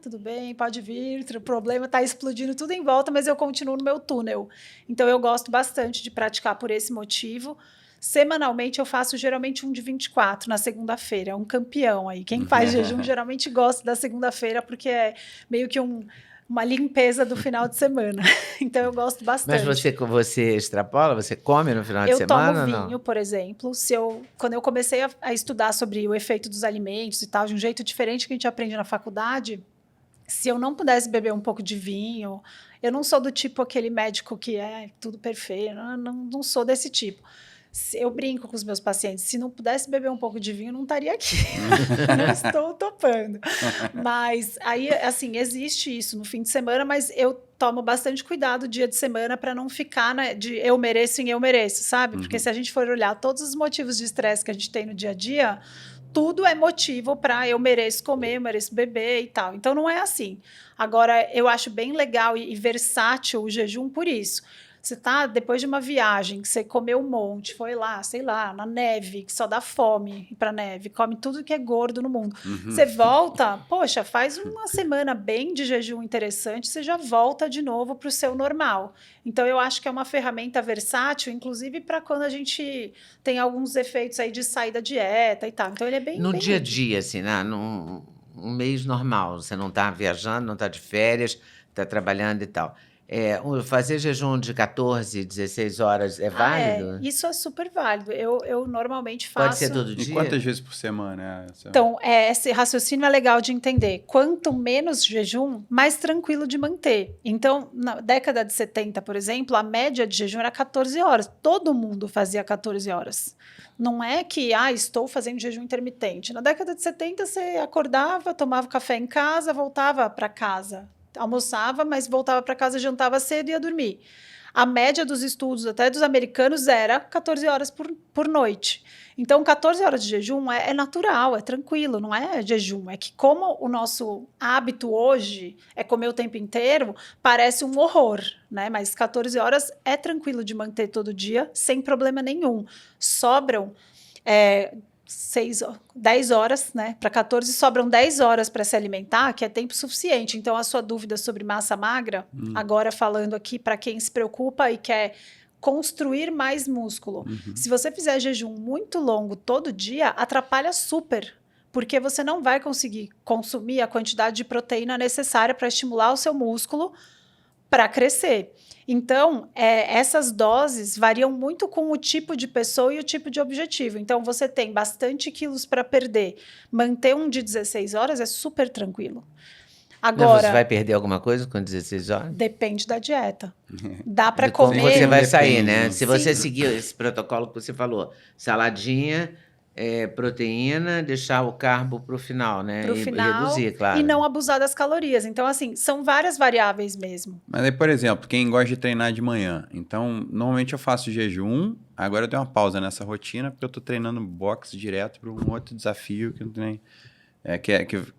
Tudo bem, pode vir, o problema está explodindo tudo em volta, mas eu continuo no meu túnel. Então, eu gosto bastante de praticar por esse motivo. Semanalmente, eu faço geralmente um de 24 na segunda-feira. É um campeão aí. Quem faz jejum geralmente gosta da segunda-feira, porque é meio que uma limpeza do final de semana. Então, eu gosto bastante. Mas você extrapola? Você come no final de semana? Eu tomo vinho, por exemplo. Quando eu comecei a estudar sobre o efeito dos alimentos e tal, de um jeito diferente que a gente aprende na faculdade, se eu não pudesse beber um pouco de vinho, eu não sou do tipo aquele médico que é tudo perfeito, não sou desse tipo. Eu brinco com os meus pacientes, se não pudesse beber um pouco de vinho, não estaria aqui. Não estou topando. Mas aí, assim, existe isso no fim de semana, mas eu tomo bastante cuidado dia de semana para não ficar de eu mereço em eu mereço, sabe? Porque se a gente for olhar todos os motivos de estresse que a gente tem no dia a dia, tudo é motivo para eu mereço comer, eu mereço beber e tal. Então, não é assim. Agora, eu acho bem legal e versátil o jejum por isso. Você tá depois de uma viagem, que você comeu um monte, foi lá, sei lá, na neve, que só dá fome ir pra neve, come tudo que é gordo no mundo. Você volta, poxa, faz uma semana bem de jejum interessante, você já volta de novo pro seu normal. Então, eu acho que é uma ferramenta versátil, inclusive para quando a gente tem alguns efeitos aí de sair da dieta e tal. Então, ele é bem... No bem dia a útil. dia, assim, né? Um mês normal, você não está viajando, não está de férias, está trabalhando e tal. Fazer jejum de 14, 16 horas é válido? Isso é super válido. Eu normalmente faço... Pode ser todo dia? E quantas vezes por semana? Então, esse raciocínio é legal de entender. Quanto menos jejum, mais tranquilo de manter. Então, na década de 70, por exemplo, a média de jejum era 14 horas. Todo mundo fazia 14 horas. Não é que, estou fazendo jejum intermitente. Na década de 70, você acordava, tomava café em casa, voltava para casa. Almoçava, mas voltava para casa, jantava cedo e ia dormir. A média dos estudos, até dos americanos, era 14 horas por noite. Então, 14 horas de jejum é natural, é tranquilo, não é jejum. É que como o nosso hábito hoje é comer o tempo inteiro, parece um horror, né? Mas 14 horas é tranquilo de manter todo dia, sem problema nenhum. Sobram 10 horas, né? Para 14, sobram 10 horas para se alimentar, que é tempo suficiente. Então, a sua dúvida sobre massa magra, agora falando aqui para quem se preocupa e quer construir mais músculo. Se você fizer jejum muito longo todo dia, atrapalha super, porque você não vai conseguir consumir a quantidade de proteína necessária para estimular o seu músculo para crescer. Então, essas doses variam muito com o tipo de pessoa e o tipo de objetivo. Então, você tem bastante quilos para perder. Manter um de 16 horas é super tranquilo. Agora, Mas você vai perder alguma coisa com 16 horas? depende da dieta. Dá para De como comer... você vai sair, Depende, né? né? Se você seguir esse protocolo que você falou, saladinha, proteína, deixar o carbo para o final, né? Pro E final, reduzir, claro. e não abusar das calorias. Então, assim, são várias variáveis mesmo. Mas aí, por exemplo, quem gosta de treinar de manhã, então, normalmente eu faço jejum, agora eu dei uma pausa nessa rotina, porque eu tô treinando boxe direto para um outro desafio que não tem,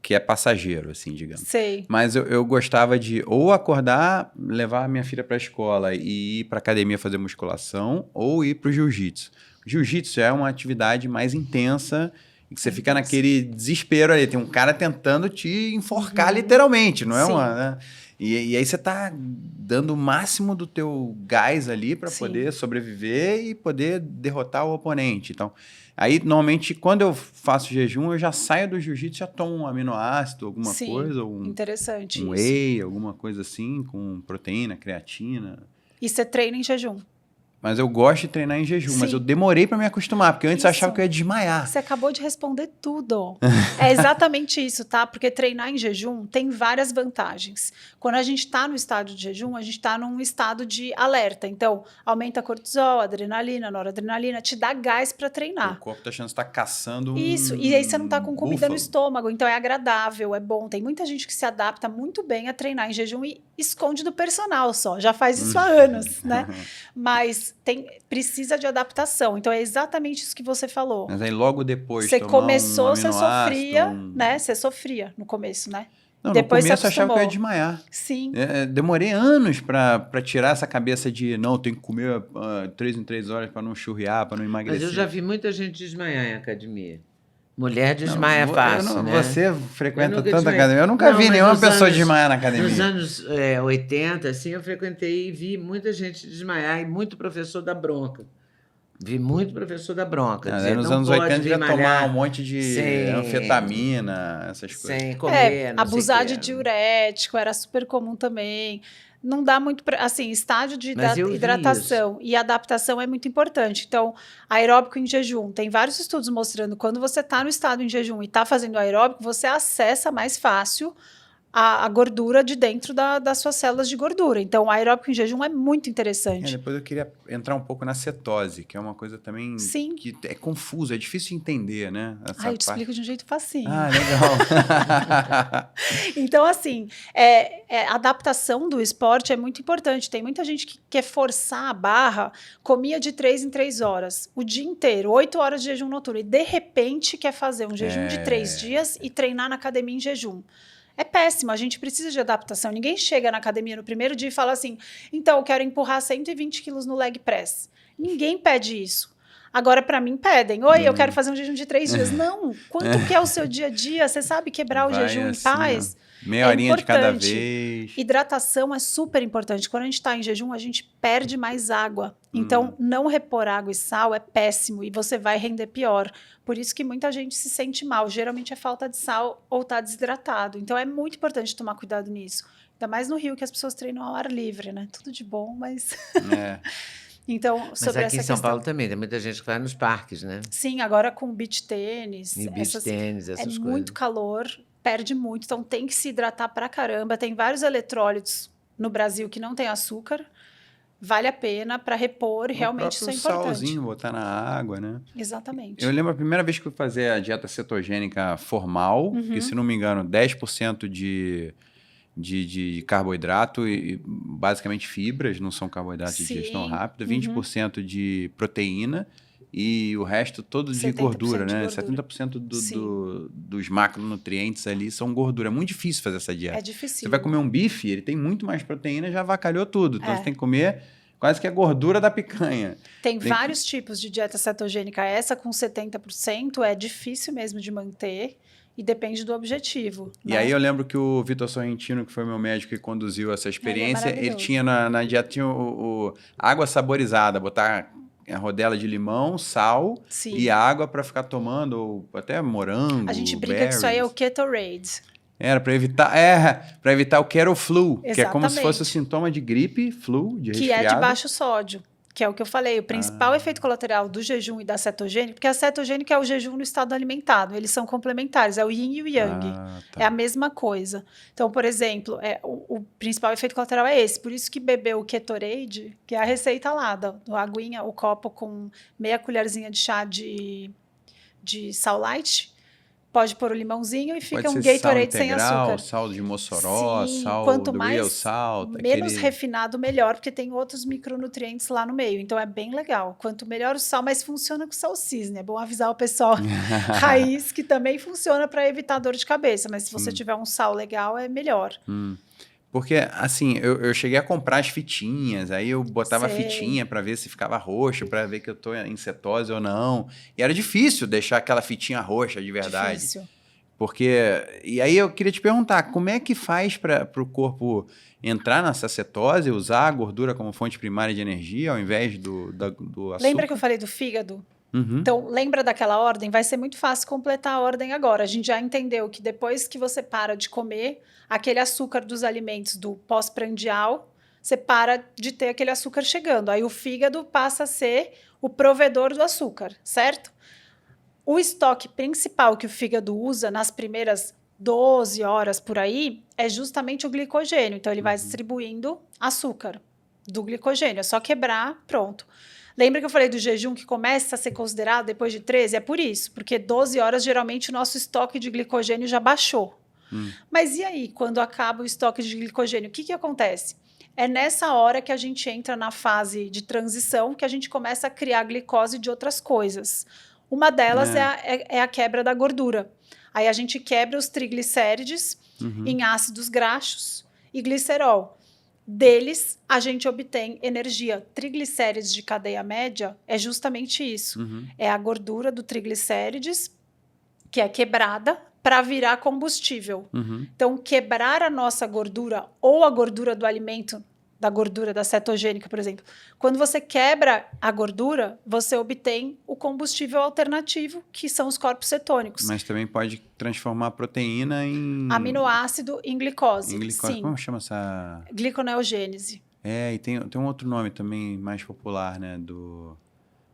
que é passageiro, assim, digamos. Sei. Mas eu gostava de ou acordar, levar a minha filha para a escola e ir para academia fazer musculação, ou ir para o jiu-jitsu. Jiu-jitsu é uma atividade mais intensa, e que você fica naquele desespero ali. Tem um cara tentando te enforcar literalmente, não é Sim. uma... Né? E aí você tá dando o máximo do teu gás ali para Sim. poder sobreviver e poder derrotar o oponente. Então, aí, normalmente, quando eu faço jejum, eu já saio do jiu-jitsu, já tomo um aminoácido, alguma Sim, coisa, ou interessante um isso. whey, alguma coisa assim, com proteína, creatina. E você treina em jejum. Mas eu gosto de treinar em jejum, mas Sim. eu demorei para me acostumar, porque antes eu achava Isso. que eu ia desmaiar. Você acabou de responder tudo. É exatamente isso, tá? Porque treinar em jejum tem várias vantagens. Quando a gente está no estado de jejum, a gente está num estado de alerta. Então, aumenta cortisol, adrenalina, noradrenalina, te dá gás para O treinar. corpo tá achando que você tá caçando Isso, e aí você não tá com comida búfalo. no estômago, então é agradável, é bom. Tem muita gente que se adapta muito bem a treinar em jejum e esconde do personal só, já faz isso há anos, né? Mas precisa de adaptação, então é exatamente isso que você falou. Mas aí logo depois Você tomar começou, um você aminoácido, sofria, né? Você sofria no começo, né? Não, Depois no você começo eu achava que eu ia acostumou. desmaiar. Sim, Demorei anos para tirar essa cabeça de não, tem que comer 3 em 3 horas para não churriar, para não Mas emagrecer. eu já vi muita gente desmaiar em academia. Mulher Não, desmaia fácil, né? Você frequenta Eu nunca tanta desmaiei. academia. Eu nunca Não, vi mas nenhuma nos pessoa anos- desmaiar na academia. Nos anos 80, assim, eu frequentei e vi muita gente desmaiar e muito professor da bronca. Vi muito professor da bronca. Dizer, Nos não anos pode 80 vir devia tomar malhar um monte de sem- anfetamina, essas coisas. sem comer, não sei abusar o quê. de diurético era super comum também. Não dá muito, assim, estágio de Mas eu vi hidratação e adaptação é muito importante. Então, aeróbico em jejum, tem vários estudos mostrando quando você está no estado em jejum e está fazendo aeróbico, você acessa mais fácil a gordura de dentro das suas células de gordura. Então, o aeróbico em jejum é muito interessante. Depois eu queria entrar um pouco na cetose, que é uma coisa também Sim. que é confuso, é difícil de entender, né? Essa Eu te explico de um jeito facinho. Ah, legal. Então, assim, a adaptação do esporte é muito importante. Tem muita gente que quer forçar a barra, comia de 3 em 3 horas, o dia inteiro, 8 horas de jejum noturno, e de repente quer fazer um jejum de 3 dias e treinar na academia em jejum. É péssimo, a gente precisa de adaptação. Ninguém chega na academia no primeiro dia e fala assim, então, eu quero empurrar 120 quilos no leg press. Ninguém pede isso. Agora, para mim, pedem. Oi, eu quero fazer um jejum de 3 dias. Não, quanto que é o seu dia a dia? Você sabe quebrar o Vai jejum em assim, paz? Meia horinha de cada importante. vez. Hidratação é super importante. Quando a gente está em jejum, a gente perde mais água. Então, não repor água e sal é péssimo e você vai render pior. Por isso que muita gente se sente mal. Geralmente é falta de sal ou tá desidratado. Então, é muito importante tomar cuidado nisso. Ainda mais no Rio, que as pessoas treinam ao ar livre, né? Tudo de bom, mas... É. Então, Mas sobre aqui essa em São questão... Paulo também, tem muita gente que vai nos parques, né? Sim, agora com beach tênis... E beach tênis, essas coisas. muito calor, perde muito, então tem que se hidratar pra caramba. Tem vários eletrólitos no Brasil que não tem açúcar. Vale a pena para repor, realmente isso é importante. Salzinho, botar na água, né? Exatamente. Eu lembro a primeira vez que eu fui fazer a dieta cetogênica formal, que se não me engano, 10% de de carboidrato e basicamente fibras, não são carboidratos de digestão Sim. rápida, 20% de proteína e o resto todo de 70% gordura, de né? gordura. 70% Sim. dos macronutrientes ali são gordura. É muito difícil fazer essa dieta. É difícil. Você vai comer um bife, ele tem muito mais proteína, já avacalhou tudo. Então você É. tem que comer quase que a gordura da picanha. Tem Tem que- vários tipos de dieta cetogênica. Essa com 70% é difícil mesmo de manter e depende do objetivo. E né? aí eu lembro que o Vitor Sorrentino, que foi meu médico que conduziu essa experiência, ele maravilhoso. tinha na dieta tinha água saborizada, botar a rodela de limão, sal Sim. e água para ficar tomando, ou até morango, A gente brinca que isso aí é o berries. Ketorade. Era para evitar o Ketoflu, que é como se fosse o Exatamente. sintoma de gripe, flu, de Que é de resfriado. baixo sódio, que é o que eu falei. O principal efeito colateral do jejum e da cetogênica, porque a cetogênica é o jejum no estado alimentado, eles são complementares, é o yin e o yang. Tá. É a mesma coisa. Então, por exemplo, o principal efeito colateral é esse. Por isso que beber o Ketorade, que é a receita lá, do aguinha, o copo com meia colherzinha de chá de sal light, pode pôr o limãozinho e fica Pode um ser sal Gatorade sem integral, açúcar. sal de Mossoró, Sim, sal quanto do mais Real Salt, menos aquele... refinado, melhor, porque tem outros micronutrientes lá no meio. Então é bem legal. Quanto melhor o sal, mas funciona com sal cisne. É bom avisar o pessoal raiz que também funciona para evitar dor de cabeça. Mas se você tiver um sal legal, é melhor. Porque, assim, eu cheguei a comprar as fitinhas, aí eu botava a Sei. fitinha para ver se ficava roxo, para ver que eu tô em cetose ou não. E era difícil deixar aquela fitinha roxa de verdade. Difícil. Porque... E aí eu queria te perguntar, como é que faz para o corpo entrar nessa cetose, usar a gordura como fonte primária de energia ao invés do açúcar? Lembra que eu falei do fígado? Uhum. Então, lembra daquela ordem? Vai ser muito fácil completar a ordem agora. A gente já entendeu que depois que você para de comer aquele açúcar dos alimentos do pós-prandial, você para de ter aquele açúcar chegando. Aí o fígado passa a ser o provedor do açúcar, certo? O estoque principal que o fígado usa nas primeiras 12 horas por aí é justamente o glicogênio. Então, ele vai distribuindo açúcar do glicogênio. É só quebrar, pronto. Lembra que eu falei do jejum que começa a ser considerado depois de 13? É por isso, porque 12 horas geralmente o nosso estoque de glicogênio já baixou. Mas e aí, quando acaba o estoque de glicogênio, o que acontece? É nessa hora que a gente entra na fase de transição que a gente começa a criar glicose de outras coisas. Uma delas é a quebra da gordura. Aí a gente quebra os triglicérides em ácidos graxos e glicerol. Deles, a gente obtém energia. Triglicérides de cadeia média é justamente isso. É a gordura do triglicérides que é quebrada para virar combustível. Então, quebrar a nossa gordura ou a gordura do alimento, da gordura da cetogênica, por exemplo. Quando você quebra a gordura, você obtém o combustível alternativo, que são os corpos cetônicos. Mas também pode transformar a proteína em... Aminoácido em glicose. Em glicose. Sim. Como chama essa... Gliconeogênese. É, e tem um outro nome também mais popular, né?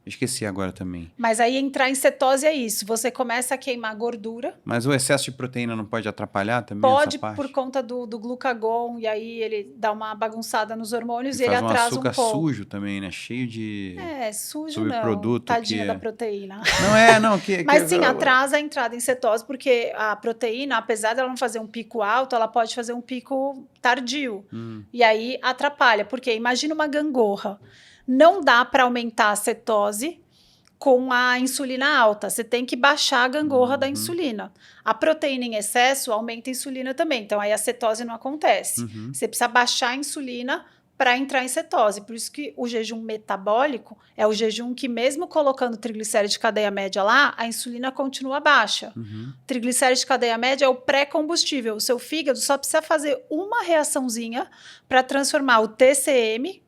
Esqueci agora também. Mas aí entrar em cetose é isso. Você começa a queimar gordura. Mas o excesso de proteína não pode atrapalhar também Pode, essa parte? por conta do glucagon, e aí ele dá uma bagunçada nos hormônios e ele faz atrasa açúcar um pouco. sujo também, né? Cheio de Sujo não. subproduto Tadinha que... da proteína. Não. Mas sim, atrasa a entrada em cetose, porque a proteína, apesar dela não fazer um pico alto, ela pode fazer um pico tardio. E aí atrapalha, porque imagina uma gangorra. Não dá para aumentar a cetose com a insulina alta. Você tem que baixar a gangorra da insulina. A proteína em excesso aumenta a insulina também. Então, aí a cetose não acontece. Você precisa baixar a insulina para entrar em cetose. Por isso que o jejum metabólico é o jejum que, mesmo colocando triglicérides de cadeia média lá, a insulina continua baixa. Triglicérides de cadeia média é o pré-combustível. O seu fígado só precisa fazer uma reaçãozinha para transformar o TCM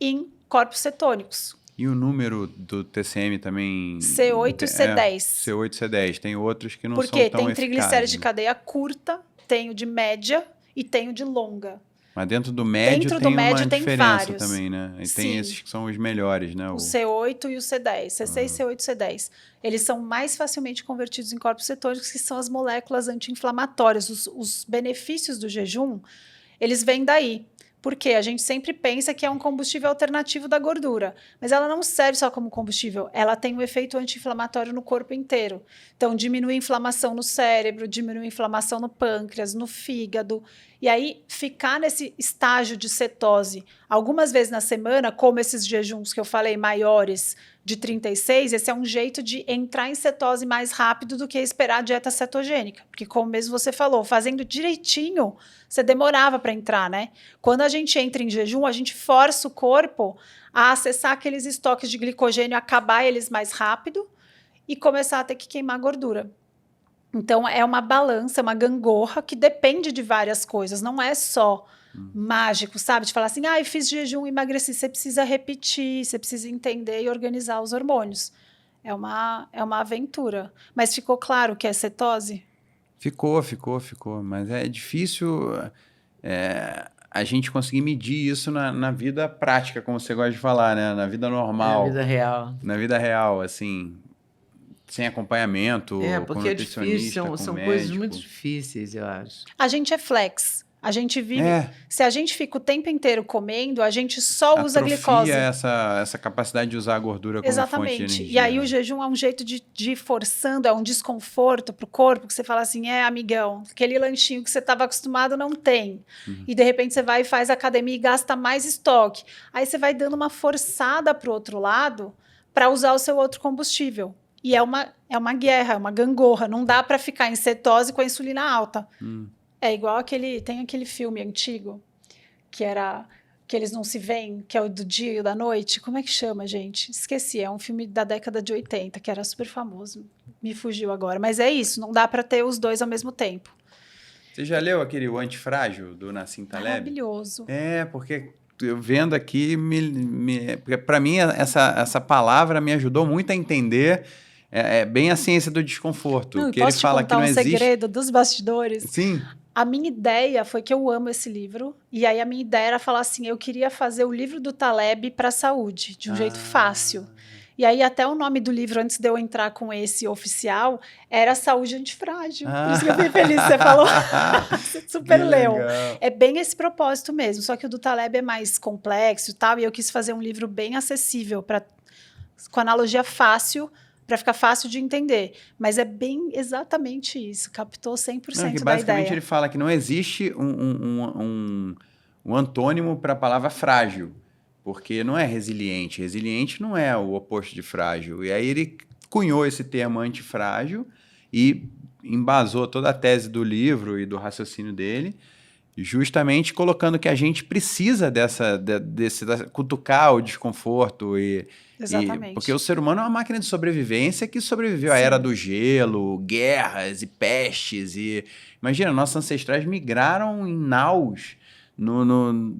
em corpos cetônicos. E o número do TCM também... C8 e C10. C8 e C10. Tem outros que não são Porque tão tem eficazes. triglicérides de cadeia curta, tem o de média e tem o de longa. Mas dentro do médio Dentro tem do médio uma tem diferença vários. também, né? E Sim. tem esses que são os melhores, né? O C8 e o C10. C6, C8 e C10. Eles são mais facilmente convertidos em corpos cetônicos, que são as moléculas anti-inflamatórias. Os benefícios do jejum, eles vêm daí. Porque a gente sempre pensa que é um combustível alternativo da gordura, mas ela não serve só como combustível, ela tem um efeito anti-inflamatório no corpo inteiro. Então, diminui a inflamação no cérebro, diminui a inflamação no pâncreas, no fígado. E aí, ficar nesse estágio de cetose algumas vezes na semana, como esses jejuns que eu falei, maiores, de 36, esse é um jeito de entrar em cetose mais rápido do que esperar a dieta cetogênica. Porque, como mesmo você falou, fazendo direitinho, você demorava para entrar, né? Quando a gente entra em jejum, a gente força o corpo a acessar aqueles estoques de glicogênio, acabar eles mais rápido e começar a ter que queimar gordura. Então, é uma balança, é uma gangorra que depende de várias coisas, não é só mágico, sabe? De falar assim, eu fiz jejum e emagreci. Você precisa repetir, você precisa entender e organizar os hormônios. É uma aventura. Mas ficou claro que é cetose? Ficou. Mas é difícil a gente conseguir medir isso na vida prática, como você gosta de falar, né? Na vida normal. Na vida real. Na vida real, assim, sem acompanhamento, com porque é difícil, nutricionista, com são médico. coisas muito difíceis, eu acho. A gente é flex. A gente vive... Se a gente fica o tempo inteiro comendo, a gente só usa glicose. Essa capacidade de usar a gordura como fonte de energia. E aí o jejum é um jeito de ir forçando, é um desconforto pro corpo, que você fala assim, amigão, aquele lanchinho que você estava acostumado não tem. E de repente você vai e faz academia e gasta mais estoque. Aí você vai dando uma forçada pro outro lado para usar o seu outro combustível. E é uma guerra, é uma gangorra. Não dá para ficar em cetose com a insulina alta. É igual tem aquele filme antigo, que era que eles não se veem, que é o do dia e da noite. Como é que chama, gente? Esqueci, é um filme da década de 80, que era super famoso. Me fugiu agora. Mas é isso, não dá para ter os dois ao mesmo tempo. Você já leu aquele O Antifrágil, do Nassim Taleb? Maravilhoso. Porque eu vendo aqui, para mim, essa palavra me ajudou muito a entender bem a ciência do desconforto. Não, que ele fala que não existe... segredo dos bastidores? Sim. A minha ideia foi que eu amo esse livro, e aí a minha ideia era falar assim, eu queria fazer o livro do Taleb para a saúde, de um jeito fácil. E aí até o nome do livro, antes de eu entrar com esse oficial, era Saúde Antifrágil. Por isso que eu fiquei feliz que você falou. Você super leu. É bem esse propósito mesmo, só que o do Taleb é mais complexo e tal, e eu quis fazer um livro bem acessível, com analogia fácil, para ficar fácil de entender. Mas é bem exatamente isso. Captou 100% da ideia. Basicamente ele fala que não existe um antônimo para a palavra frágil, porque não é resiliente. Resiliente não é o oposto de frágil. E aí ele cunhou esse termo antifrágil e embasou toda a tese do livro e do raciocínio dele, justamente colocando que a gente precisa desse cutucar o desconforto Exatamente. porque o ser humano é uma máquina de sobrevivência que sobreviveu à era do gelo, guerras e pestes. E imagina, nossos ancestrais migraram em naus,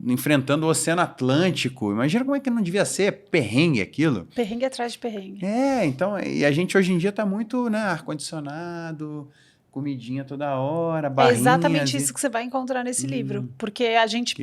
enfrentando o Oceano Atlântico. Imagina como é que não devia ser perrengue aquilo. Perrengue atrás de perrengue. Então, e a gente hoje em dia está muito, né, ar-condicionado, comidinha toda hora, barrinhas. É exatamente isso que você vai encontrar nesse livro. Porque a gente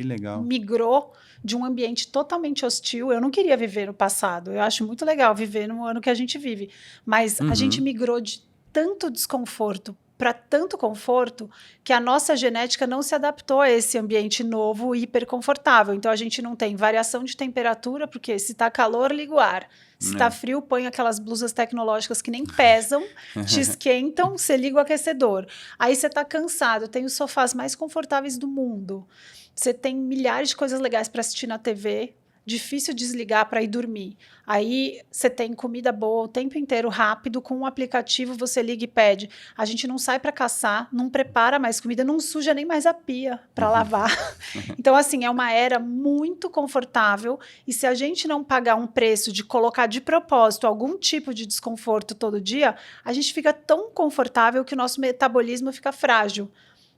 migrou de um ambiente totalmente hostil. Eu não queria viver no passado. Eu acho muito legal viver no ano que a gente vive. Mas a gente migrou de tanto desconforto para tanto conforto que a nossa genética não se adaptou a esse ambiente novo e hiperconfortável. Então, a gente não tem variação de temperatura, porque se está calor, liga o ar. Se está frio, põe aquelas blusas tecnológicas que nem pesam, te esquentam, você liga o aquecedor. Aí você está cansado, tem os sofás mais confortáveis do mundo. Você tem milhares de coisas legais para assistir na TV, difícil desligar para ir dormir. Aí você tem comida boa o tempo inteiro, rápido, com um aplicativo você liga e pede. A gente não sai para caçar, não prepara mais comida, não suja nem mais a pia para lavar. Então, assim, é uma era muito confortável e se a gente não pagar um preço de colocar de propósito algum tipo de desconforto todo dia, a gente fica tão confortável que o nosso metabolismo fica frágil.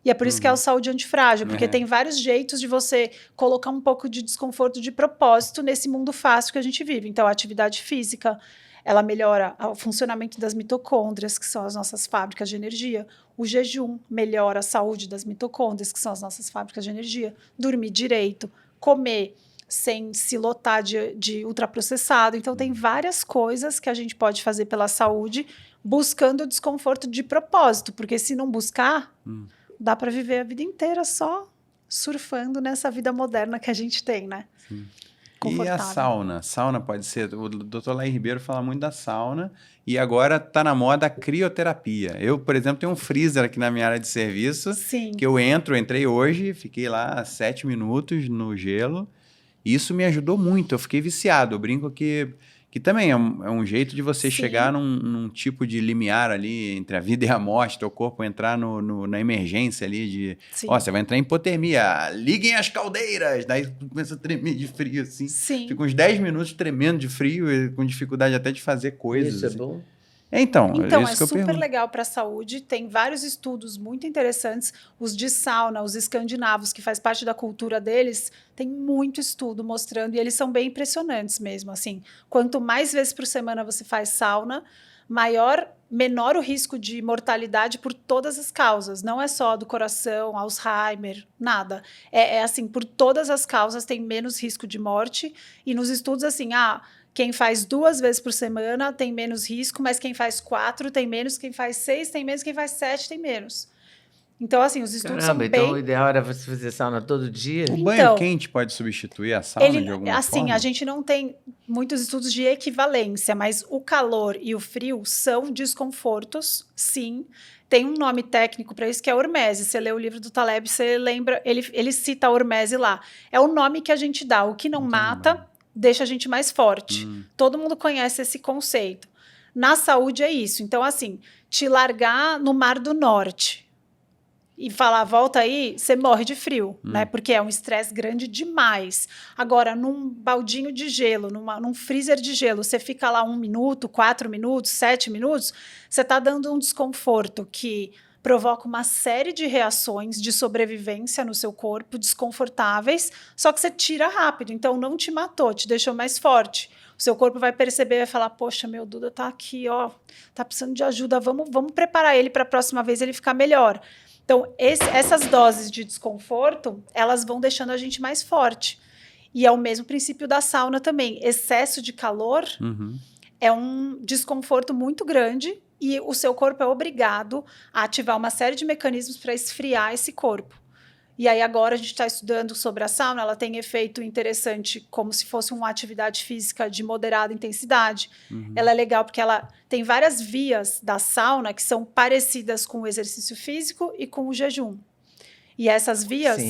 E é por isso que é o saúde antifrágil, porque tem vários jeitos de você colocar um pouco de desconforto de propósito nesse mundo fácil que a gente vive. Então, a atividade física, ela melhora o funcionamento das mitocôndrias, que são as nossas fábricas de energia. O jejum melhora a saúde das mitocôndrias, que são as nossas fábricas de energia. Dormir direito, comer sem se lotar de ultraprocessado. Então, tem várias coisas que a gente pode fazer pela saúde, buscando o desconforto de propósito, porque se não buscar... dá para viver a vida inteira só surfando nessa vida moderna que a gente tem, né? Sim. E a Confortável. sauna? Sauna pode ser. O Dr. Laí Ribeiro fala muito da sauna e agora tá na moda a crioterapia. Eu, por exemplo, tenho um freezer aqui na minha área de serviço Sim. que entrei hoje, fiquei lá 7 minutos no gelo. E isso me ajudou muito. Eu fiquei viciado. Eu brinco que também é um jeito de você Sim. chegar num tipo de limiar ali entre a vida e a morte, teu corpo entrar na emergência ali de... Sim. Ó, você vai entrar em hipotermia, liguem as caldeiras! Daí tu começa a tremer de frio, assim. Sim. Fica uns 10 minutos tremendo de frio e com dificuldade até de fazer coisas. Isso é assim. bom? Então, isso é que eu super pergunto. legal para a saúde. Tem vários estudos muito interessantes. Os de sauna, os escandinavos, que faz parte da cultura deles, tem muito estudo mostrando, e eles são bem impressionantes mesmo. Assim, quanto mais vezes por semana você faz sauna, menor o risco de mortalidade por todas as causas. Não é só do coração, Alzheimer, nada. É assim, por todas as causas tem menos risco de morte. E nos estudos, assim, quem faz 2 vezes por semana tem menos risco, mas quem faz 4 tem menos, quem faz 6 tem menos, quem faz 7 tem menos. Então, assim, os estudos Caramba, são então o bem... ideal era você fazer sauna todo dia? O Então, banho quente pode substituir a sauna de alguma assim, forma? a gente não tem muitos estudos de equivalência, mas o calor e o frio são desconfortos, sim. Tem um nome técnico para isso que é hormese. Você lê o livro do Taleb, você lembra, ele cita a hormese lá. É o nome que a gente dá. O que não mata, deixa a gente mais forte. Todo mundo conhece esse conceito. Na saúde é isso. Então, assim, te largar no Mar do Norte e falar, volta aí, você morre de frio, né? Porque é um estresse grande demais. Agora, num baldinho de gelo, num freezer de gelo, você fica lá 1 minuto, 4 minutos, 7 minutos, você está dando um desconforto que provoca uma série de reações de sobrevivência no seu corpo, desconfortáveis, só que você tira rápido. Então, não te matou, te deixou mais forte. O seu corpo vai perceber, vai falar, poxa, meu Duda tá aqui, ó, tá precisando de ajuda, vamos preparar ele para a próxima vez ele ficar melhor. Então, essas doses de desconforto, elas vão deixando a gente mais forte. E é o mesmo princípio da sauna também. Excesso de calor é um desconforto muito grande e o seu corpo é obrigado a ativar uma série de mecanismos para esfriar esse corpo. E aí agora a gente está estudando sobre a sauna, ela tem efeito interessante como se fosse uma atividade física de moderada intensidade. Ela é legal porque ela tem várias vias da sauna que são parecidas com o exercício físico e com o jejum. E essas vias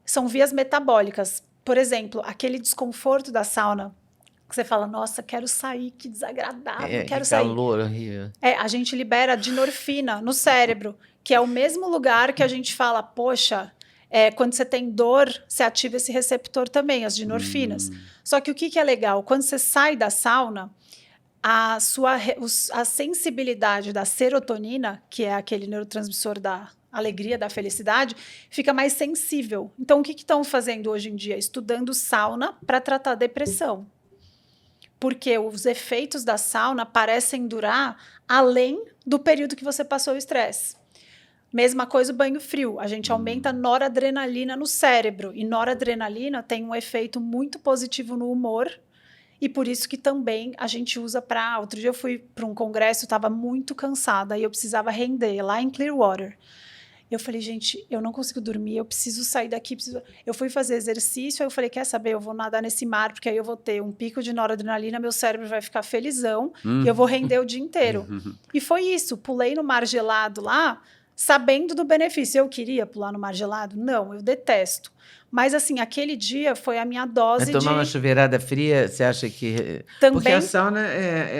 são vias metabólicas. Por exemplo, aquele desconforto da sauna, que você fala, nossa, quero sair, que desagradável, quero sair. Calor horrível. A gente libera dinorfina no cérebro, que é o mesmo lugar que a gente fala, poxa, quando você tem dor, você ativa esse receptor também, as dinorfinas. Só que o que é legal? Quando você sai da sauna, a sensibilidade da serotonina, que é aquele neurotransmissor da alegria, da felicidade, fica mais sensível. Então, o que estão fazendo hoje em dia? Estudando sauna para tratar depressão. Porque os efeitos da sauna parecem durar além do período que você passou o estresse. Mesma coisa o banho frio. A gente aumenta a noradrenalina no cérebro. E noradrenalina tem um efeito muito positivo no humor. E por isso que também a gente usa para... Outro dia eu fui para um congresso, estava muito cansada e eu precisava render lá em Clearwater. Eu falei, gente, eu não consigo dormir, eu preciso sair daqui. Eu fui fazer exercício, aí eu falei, quer saber, eu vou nadar nesse mar, porque aí eu vou ter um pico de noradrenalina, meu cérebro vai ficar felizão e eu vou render o dia inteiro. E foi isso, pulei no mar gelado lá, sabendo do benefício. Eu queria pular no mar gelado? Não, eu detesto. Mas, assim, aquele dia foi a minha dose de... Mas tomar uma chuveirada fria, você acha que... Também... Porque a sauna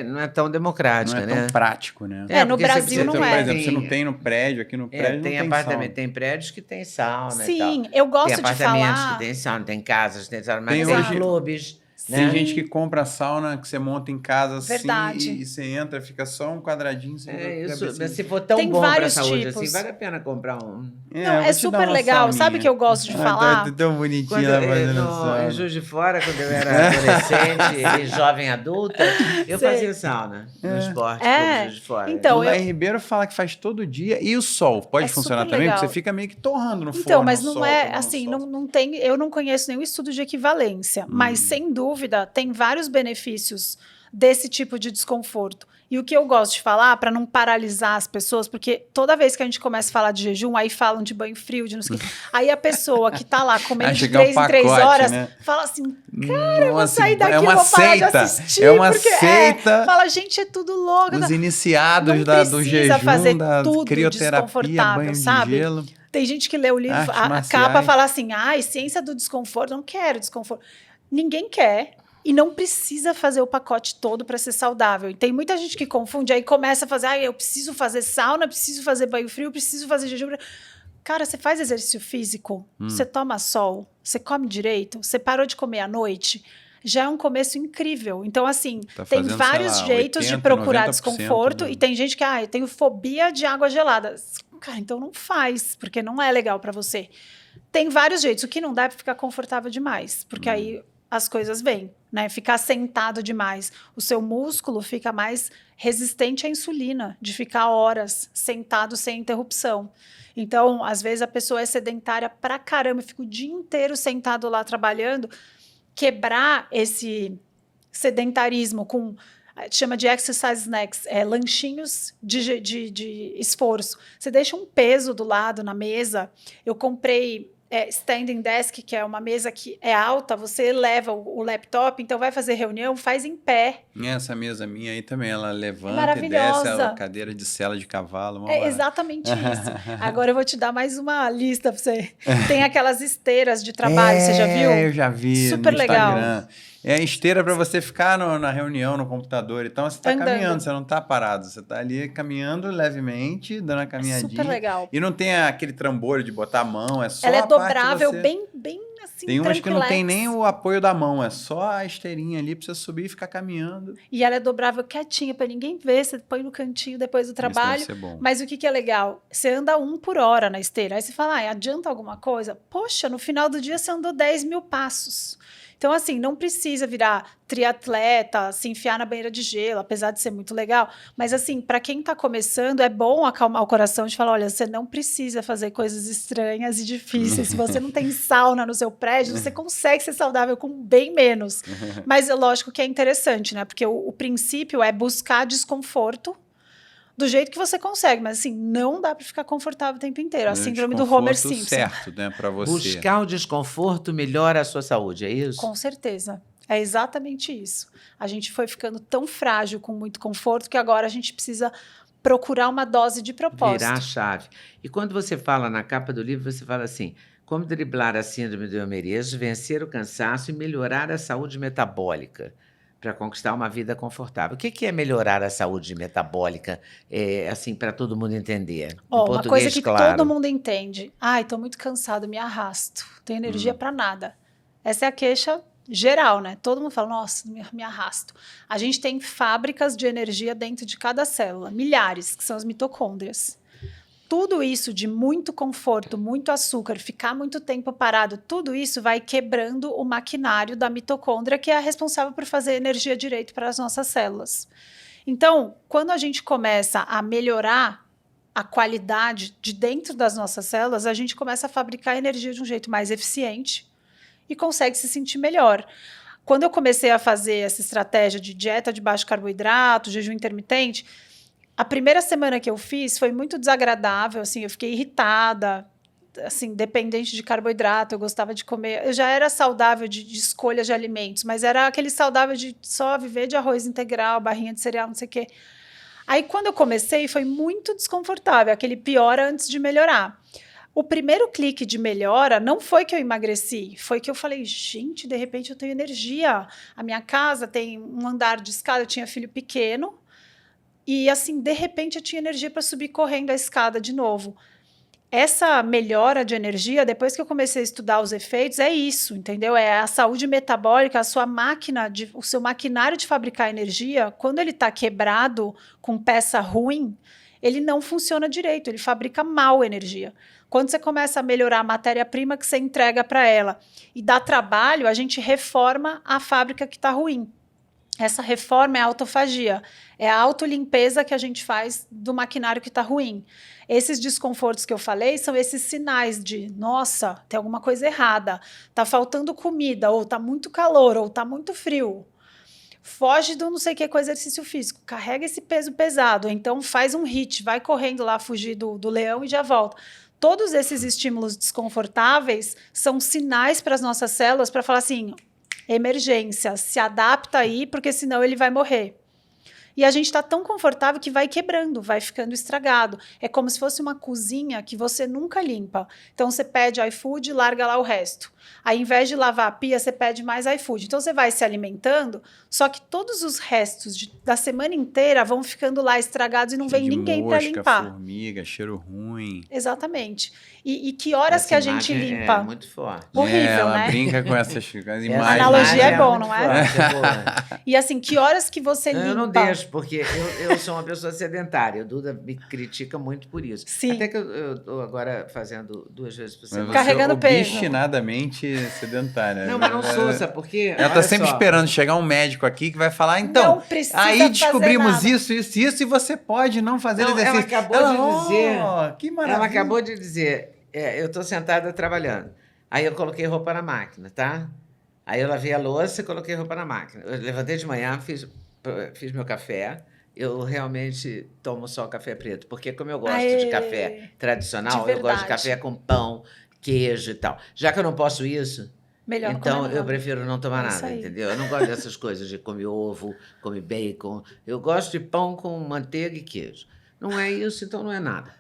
não é tão democrática, né? Não é tão prático, né? No Brasil não é. Por exemplo, você não tem no prédio, aqui no prédio tem não tem apartamento, sauna. Tem prédios que tem sauna Sim, e tal. eu gosto de falar... Tem apartamentos falar... que tem sauna, tem casas que tem sauna, mas Tem tem hoje... clubes... Tem gente que compra sauna que você monta em casa assim Verdade. e você entra, fica só um quadradinho. Você isso, mas se for tão tem bom para a vários saúde tipos. assim, vale a pena comprar um. Não, é super legal. Sabe o que eu gosto de falar? Tá tão bonitinho Quando lá fazendo sauna. em Juiz de Fora, quando eu era adolescente e jovem adulta, eu fazia sauna no esporte de Juiz de Fora. Então, o Laí Ribeiro fala que faz todo dia. E o sol pode funcionar também? Legal. Porque você fica meio que torrando no forno. Então, mas não sol, é assim, não tem. Eu não conheço nenhum estudo de equivalência, mas sem dúvida tem vários benefícios desse tipo de desconforto. E o que eu gosto de falar, para não paralisar as pessoas, porque toda vez que a gente começa a falar de jejum, aí falam de banho frio, de não sei o quê. Aí a pessoa que tá lá comendo de 3 em 3 horas, né? Fala assim, cara, eu vou sair daqui, eu vou parar de assistir. É uma seita. Fala, gente, é tudo louco. Os iniciados do jejum, fazer da tudo crioterapia, banho sabe? de gelo. Tem gente que lê o livro, a capa fala assim, ciência do desconforto, não quero desconforto. Ninguém quer. E não precisa fazer o pacote todo para ser saudável. E tem muita gente que confunde, aí começa a fazer, eu preciso fazer sauna, preciso fazer banho frio, preciso fazer jejum. Cara, você faz exercício físico, você toma sol, você come direito, você parou de comer à noite, já é um começo incrível. Então, assim, tem vários jeitos de procurar desconforto, e tem gente que, eu tenho fobia de água gelada. Cara, então não faz, porque não é legal para você. Tem vários jeitos. O que não dá é ficar confortável demais, porque aí as coisas vêm, né? Ficar sentado demais. O seu músculo fica mais resistente à insulina, de ficar horas sentado sem interrupção. Então, às vezes, a pessoa é sedentária pra caramba, fica o dia inteiro sentado lá trabalhando. Quebrar esse sedentarismo com... chama de exercise snacks, lanchinhos de esforço. Você deixa um peso do lado na mesa. Eu comprei... standing desk, que é uma mesa que é alta, você leva o laptop, então vai fazer reunião, faz em pé. Essa mesa minha aí também, ela levanta e desce a cadeira de sela de cavalo. Exatamente isso. Agora eu vou te dar mais uma lista para você. Tem aquelas esteiras de trabalho, você já viu? Eu já vi. Super no legal. Instagram. É a esteira para você ficar na reunião, no computador. Então, você está caminhando, você não está parado. Você está ali caminhando levemente, dando a caminhadinha. Super legal. E não tem aquele trambolho de botar a mão, é só ela a é dobrável, você... bem assim, tem umas que não tem nem o apoio da mão, é só a esteirinha ali para você subir e ficar caminhando. E ela é dobrável quietinha, para ninguém ver, você põe no cantinho depois do trabalho. Isso deve ser bom. Mas o que é legal? Você anda 1 por hora na esteira. Aí você fala, adianta alguma coisa? Poxa, no final do dia você andou 10 mil passos. Então, assim, não precisa virar triatleta, se enfiar na banheira de gelo, apesar de ser muito legal. Mas, assim, para quem está começando, é bom acalmar o coração de falar, olha, você não precisa fazer coisas estranhas e difíceis. Se você não tem sauna no seu prédio, você consegue ser saudável com bem menos. Mas é lógico que é interessante, né? Porque o princípio é buscar desconforto do jeito que você consegue, mas assim, não dá para ficar confortável o tempo inteiro. A síndrome do Homer Simpson. Certo, né, para você. Buscar o desconforto melhora a sua saúde, é isso? Com certeza. É exatamente isso. A gente foi ficando tão frágil com muito conforto que agora a gente precisa procurar uma dose de propósito. Virar a chave. E quando você fala na capa do livro, você fala assim, como driblar a síndrome do Emerejo, vencer o cansaço e melhorar a saúde metabólica para conquistar uma vida confortável. O que é melhorar a saúde metabólica, assim, para todo mundo entender? Uma coisa que todo mundo entende. Estou muito cansado, me arrasto. Tenho energia para nada. Essa é a queixa geral, né? Todo mundo fala, nossa, me arrasto. A gente tem fábricas de energia dentro de cada célula, milhares, que são as mitocôndrias. Tudo isso de muito conforto, muito açúcar, ficar muito tempo parado, tudo isso vai quebrando o maquinário da mitocôndria, que é a responsável por fazer energia direito para as nossas células. Então, quando a gente começa a melhorar a qualidade de dentro das nossas células, a gente começa a fabricar energia de um jeito mais eficiente e consegue se sentir melhor. Quando eu comecei a fazer essa estratégia de dieta de baixo carboidrato, jejum intermitente, a primeira semana que eu fiz foi muito desagradável, assim, eu fiquei irritada, assim, dependente de carboidrato, eu gostava de comer, eu já era saudável de escolha de alimentos, mas era aquele saudável de só viver de arroz integral, barrinha de cereal, não sei o quê. Aí, quando eu comecei, foi muito desconfortável, aquele piora antes de melhorar. O primeiro clique de melhora não foi que eu emagreci, foi que eu falei, gente, de repente eu tenho energia, a minha casa tem um andar de escada, eu tinha filho pequeno, e assim, de repente eu tinha energia para subir correndo a escada de novo. Essa melhora de energia, depois que eu comecei a estudar os efeitos, é isso, entendeu? É a saúde metabólica, a sua máquina, o seu maquinário de fabricar energia, quando ele está quebrado com peça ruim, ele não funciona direito, ele fabrica mal energia. Quando você começa a melhorar a matéria-prima que você entrega para ela e dá trabalho, a gente reforma a fábrica que está ruim. Essa reforma é a autofagia, é a autolimpeza que a gente faz do maquinário que está ruim. Esses desconfortos que eu falei são esses sinais de, nossa, tem alguma coisa errada, está faltando comida, ou está muito calor, ou está muito frio. foge do não sei o que com exercício físico, carrega esse peso pesado, então faz um HIIT, vai correndo lá, fugir do leão e já volta. Todos esses estímulos desconfortáveis são sinais para as nossas células para falar assim, emergência, se adapta aí, porque senão ele vai morrer. E a gente está tão confortável que vai quebrando, vai ficando estragado. É como se fosse uma cozinha que você nunca limpa. Então, você pede iFood e larga lá o resto. Aí, ao invés de lavar a pia, você pede mais iFood. Então, você vai se alimentando, só que todos os restos da semana inteira vão ficando lá estragados e não vem ninguém para limpar. Formiga, cheiro ruim. Exatamente. E que horas Essa que a gente imagem limpa? É muito forte. Horrível, ela né? brinca com essas imagens. A analogia é bom, muito não é? forte, é boa. E assim, que horas que você limpa? Eu não deixo, porque eu sou uma pessoa sedentária. O Duda me critica muito por isso. Sim. Até que eu estou agora fazendo 2 vezes por Mas semana. você Carregando peso. obstinadamente sedentária. Não, mas não sou, sabe por quê? Ela tá Olha sempre só. esperando chegar um médico aqui que vai falar, então, Não precisa aí fazer descobrimos nada. isso, e você pode não fazer Não, exercício. ela acabou de dizer. "Oh, que maravilha. Ela acabou de dizer, eu estou sentada trabalhando. Aí eu coloquei roupa na máquina, tá? Aí eu lavei a louça e coloquei roupa na máquina. Eu levantei de manhã, fiz meu café. Eu realmente tomo só café preto, porque como eu gosto de café tradicional, De eu gosto de verdade. café com pão, queijo e tal. Já que eu não posso isso, Melhor não então comer eu nada. prefiro não tomar É isso nada, aí. entendeu? Eu não gosto dessas coisas de comer ovo, comer bacon. Eu gosto de pão com manteiga e queijo. Não é isso, então não é nada.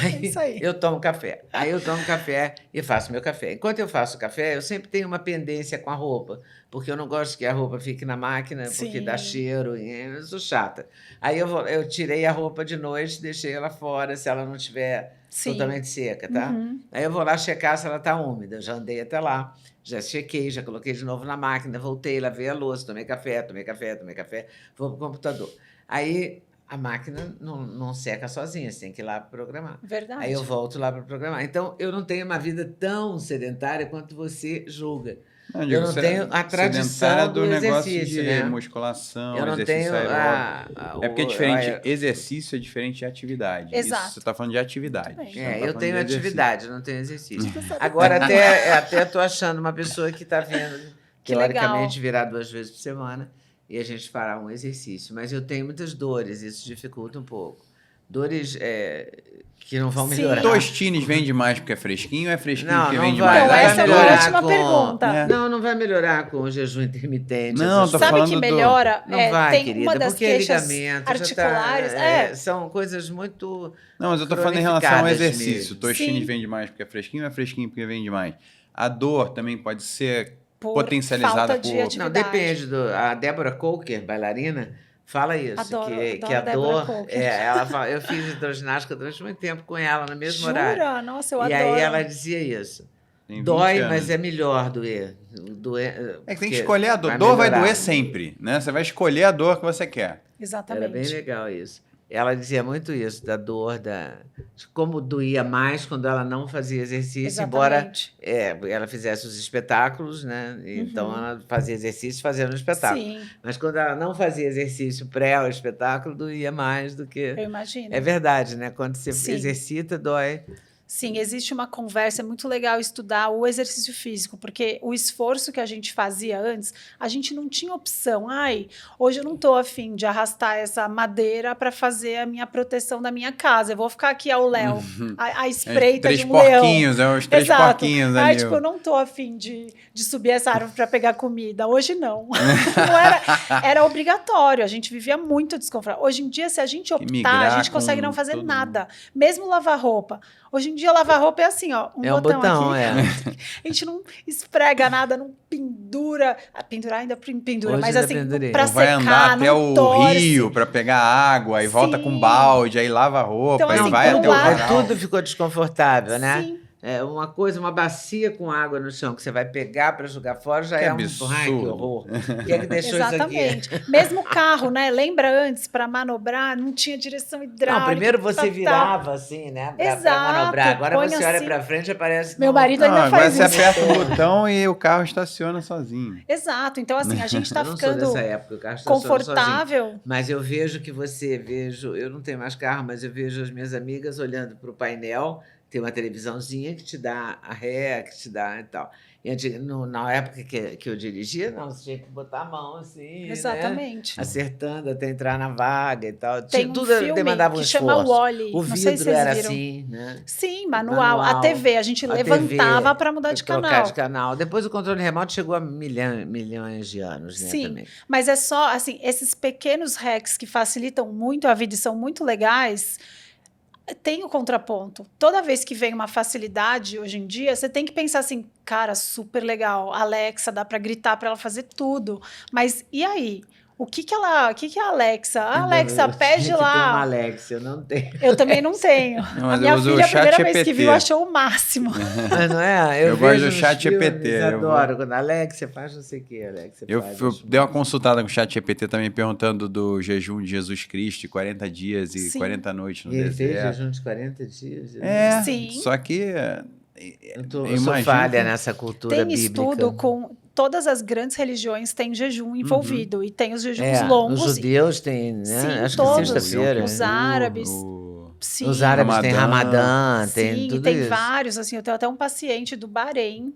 É isso aí. Eu tomo café. Aí eu tomo café e faço meu café. Enquanto eu faço café, eu sempre tenho uma pendência com a roupa, porque eu não gosto que a roupa fique na máquina, porque Sim. dá cheiro, e eu sou chata. Aí eu tirei a roupa de noite, deixei ela fora, se ela não estiver Sim. totalmente seca, tá? Uhum. Aí eu vou lá checar se ela está úmida. Eu já andei até lá, já chequei, já coloquei de novo na máquina, voltei, lavei a louça, tomei café, vou pro computador. Aí a máquina não seca sozinha, você tem que ir lá programar. Verdade. Aí eu volto lá para programar. Então, eu não tenho uma vida tão sedentária quanto você julga. Eu não tenho a tradição sedentária do negócio exercício, de né? musculação, Eu não exercício tenho aeróbico. É porque é diferente, exercício é diferente de atividade. Exato. Isso você está falando de atividade. Também. Você não tá eu falando tenho de exercício. atividade, não tenho exercício. Agora, até tô achando uma pessoa que está vindo, Que teoricamente, virar 2 vezes por semana e a gente fará um exercício. Mas eu tenho muitas dores, isso dificulta um pouco. Dores que não vão Sim. melhorar. Tostines vende mais porque é fresquinho ou é fresquinho Não, porque não vende vai. mais? Então, Vai essa é uma melhorar ótima com- pergunta. É. Não vai melhorar com o jejum intermitente. Não, essas tô coisas. Sabe falando que do- melhora? Não vai, tem querida, uma das porque queixas ligamento articulares. já tá, são coisas muito... Não, mas eu tô falando em relação ao cronificadas exercício. mesmo. Tostines Sim. vende mais porque é fresquinho ou é fresquinho porque vende mais? A dor também pode ser por potencializada falta de por... Não, atividade. depende. A Débora Coker, bailarina, fala isso. Adoro que a a Débora dor... Coker. ela fala, eu fiz hidroginástica durante muito tempo com ela, no mesmo horário. Jura? Nossa, eu E adoro. aí ela dizia isso. Tem 20 Dói, anos. mas é melhor doer. É que tem que escolher a dor. vai Dor vai melhorar. doer sempre, né? Você vai escolher a dor que você quer. Exatamente. Era bem legal isso. Ela dizia muito isso, da dor, de como doía mais quando ela não fazia exercício, embora Exatamente. ela fizesse os espetáculos, né? Então Uhum. ela fazia exercício fazendo o espetáculo. Sim, Mas quando ela não fazia exercício pré ao espetáculo, doía mais do que... eu imagino. É verdade, né? Quando você Sim. exercita, dói. Sim, existe uma conversa, é muito legal estudar o exercício físico, porque o esforço que a gente fazia antes, a gente não tinha opção. Ai, hoje eu não estou afim de arrastar essa madeira para fazer a minha proteção da minha casa. Eu vou ficar aqui ao léu, a espreita Três de um leão. porquinhos, os três Exato. porquinhos Ai, ali. tipo, eu não tô afim de subir essa árvore para pegar comida. Hoje não. Não era obrigatório. A gente vivia muito desconfortável. Hoje em dia, se a gente optar, migrar a gente consegue com não fazer todo nada. Mesmo lavar roupa. Hoje em dia, lavar roupa é assim, ó. É um botão, aqui. A gente não esfrega nada, não pendura. Pendurar ainda pendura, Hoje mas ainda assim, pendurei. pra Vai secar, andar até não o torce. rio para pegar água e volta com Sim. balde, aí lava a roupa, Então, aí assim, vai pro até o lado- varal. Tudo ficou desconfortável, né? Sim. Uma bacia com água no chão que você vai pegar para jogar fora já Que é absurdo. Ai, que horror. Quem é que deixou isso aqui? Exatamente. Mesmo o carro, né? Lembra antes, para manobrar, não tinha direção hidráulica. Não, primeiro você tal. virava assim, né? Pra Exato, manobrar. Agora põe você olha assim. pra frente e aparece... Meu não. marido ainda Não, agora faz você isso. aperta o botão e o carro estaciona sozinho. Exato. Então, assim, a gente tá Eu não sou ficando dessa época, o carro estaciona sozinho. confortável. Mas eu vejo que eu não tenho mais carro, mas eu vejo as minhas amigas olhando para o painel, tem uma televisãozinha que te dá a ré, que te dá e tal. E na época que eu dirigia, não, você tinha que botar a mão assim, né? Exatamente. Acertando até entrar na vaga e tal. Tem um Tudo filme demandava um que chama esforço. Wall-E. O Não sei se vidro vocês era viram. assim, né? Sim, manual. A TV, a gente levantava para mudar de trocar canal. de canal. Depois o controle remoto chegou a milhões de anos, né, Sim, também. mas é só, assim, esses pequenos hacks que facilitam muito a vida e são muito legais, tem o contraponto. Toda vez que vem uma facilidade hoje em dia, você tem que pensar assim, cara, super legal, Alexa, dá para gritar para ela fazer tudo, mas e aí? O que que a Alexa? A Alexa, pede Eu tinha que ter uma lá. Alexa, eu não tenho. Eu também não tenho. Não, A mas minha eu uso filha, o a primeira vez ChatGPT. que viu, achou o máximo. Mas não é? Eu gosto vejo do nos ChatGPT, filmes, eu vou- adoro. Quando a Alexa faz não sei o que, Alexa Eu faz. dei uma consultada com o ChatGPT também, perguntando do jejum de Jesus Cristo, 40 dias e Sim. 40 noites no E ele fez deserto. jejum de 40 dias. É, Sim. só que... Eu sou falha nessa cultura Tem bíblica. estudo com todas as grandes religiões têm jejum envolvido e tem os jejuns Os longos. judeus têm, né? Sim, Acho todos. que sexta-feira. Os árabes. Sim. Os árabes têm Ramadã, tem Sim, e tudo tem isso. vários, assim, eu tenho até um paciente do Bahrein,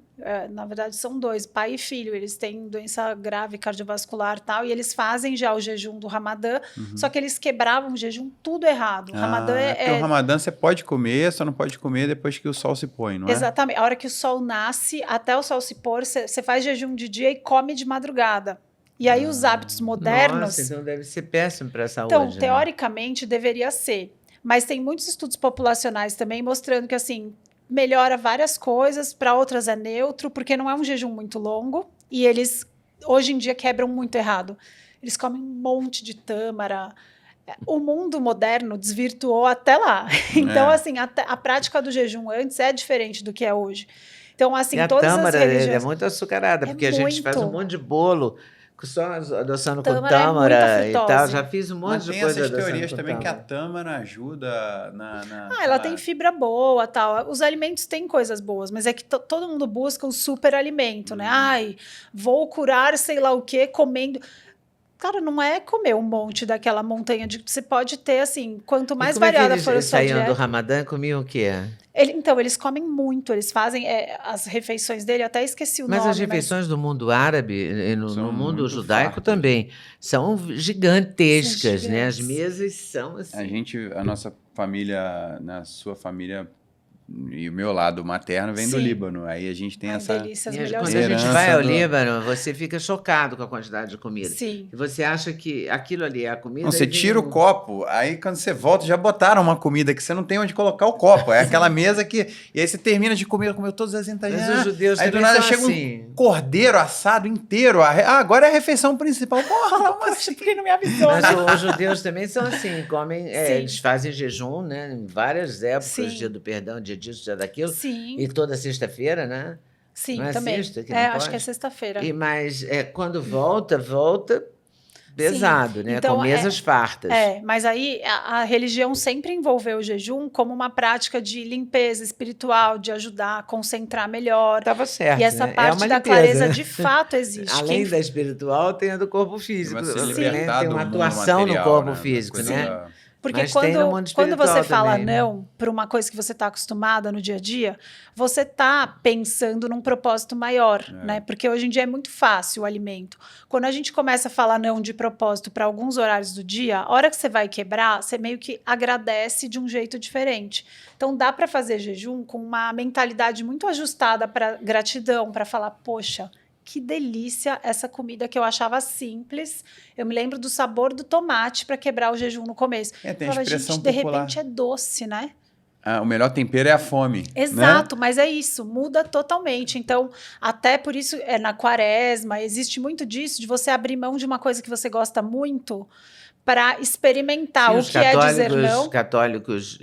na verdade são dois, pai e filho, eles têm doença grave cardiovascular e tal, e eles fazem já o jejum do Ramadã, só que eles quebravam o jejum tudo errado. O Ramadã porque o Ramadã você pode comer, só não pode comer depois que o sol se põe, não é? Exatamente, a hora que o sol nasce, até o sol se pôr, você faz jejum de dia e come de madrugada. E aí os hábitos modernos... Nossa, então deve ser péssimo para a saúde. Então, né? teoricamente, deveria ser. Mas tem muitos estudos populacionais também mostrando que, assim, melhora várias coisas, para outras é neutro, porque não é um jejum muito longo. E eles, hoje em dia, quebram muito errado. Eles comem um monte de tâmara. O mundo moderno desvirtuou até lá. Então, assim, a prática do jejum antes é diferente do que é hoje. Então, assim, E todas a tâmara as religiões... é muito açucarada, porque a gente faz um monte de bolo só adoçando com Tâmara é muita tâmara e tal. frutose. Já fiz um monte Mas de tem coisa essas adoçando teorias com também que a tâmara. tâmara ajuda na ela tem fibra boa, tal. Os alimentos têm coisas boas, mas é que todo mundo busca o super alimento, né? Ai, vou curar sei lá o quê comendo. Cara, não é comer um monte daquela montanha de... Você pode ter, assim, quanto mais E como variada é que for a eles sua saíam do dieta... Ramadã, comiam o quê? Então, eles comem muito, eles fazem as refeições dele, eu até esqueci o Mas nome. as refeições do mundo árabe e no São mundo muito judaico fartas. também são gigantescas, São né? As gigantes. mesas são assim. A nossa família, na sua família e o meu lado materno vem do Sim. Líbano. Aí a gente tem Ai, essa... delícia, as E melhores quando a gente herança vai ao do- Líbano, você fica chocado com a quantidade de comida. Sim. E você acha que aquilo ali é a comida. Não, você e vem tira o copo, aí quando você volta já botaram uma comida que você não tem onde colocar o copo. É aquela mesa que... E aí você termina de comer, comeu todas as entradinhas. Mas os judeus aí do também nada são chega assim. um cordeiro assado inteiro. Agora é a refeição principal. Porra, como assim? Por que não me avisou? Mas os judeus também são assim, comem, Sim. eles fazem jejum, né? Em várias épocas, Sim. dia do perdão, dia disso, dia daquilo. Sim, E toda sexta-feira, né? sim, não é também. sexta que não Acho pode? que é sexta-feira. Mas quando volta pesado, né? Então, Com mesas fartas. Mas aí a religião sempre envolveu o jejum como uma prática de limpeza espiritual, de ajudar a concentrar melhor. Estava certo, E essa né? parte uma da limpeza, clareza né? de fato existe. Além da espiritual, tem a do corpo físico. Você Também libertar tem do uma mundo atuação material, no corpo né? Da físico, coisa né? da- Porque Mas tem no mundo quando você espiritual fala também. não para uma coisa que você está acostumada no dia a dia, você está pensando num propósito maior, né? Porque hoje em dia é muito fácil o alimento. Quando a gente começa a falar não de propósito para alguns horários do dia, a hora que você vai quebrar, você meio que agradece de um jeito diferente. Então dá para fazer jejum com uma mentalidade muito ajustada para gratidão, para falar, poxa, que delícia essa comida que eu achava simples. Eu me lembro do sabor do tomate para quebrar o jejum no começo. Tem a Eu falava, expressão gente, de popular. repente é doce, né? O melhor tempero é a fome. Exato, né? mas é isso, muda totalmente. Então, até por isso, na quaresma, existe muito disso, de você abrir mão de uma coisa que você gosta muito para experimentar Sim, o os que é dizer não. católicos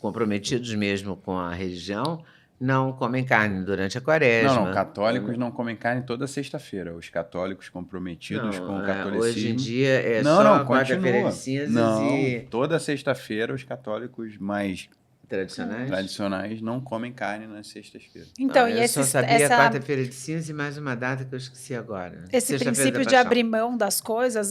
comprometidos mesmo com a religião não comem carne durante a quaresma. Não, católicos não comem carne toda sexta-feira. Os católicos comprometidos com o catolicismo... Hoje em dia é não, só não, quarta-feira continua. de cinzas Não, e... toda sexta-feira os católicos mais tradicionais. não comem carne nas sextas-feiras. Então, Não, e eu só sabia quarta-feira de cinzas e mais uma data que eu esqueci agora. esse Sexta-feira princípio da de Paixão. abrir mão das coisas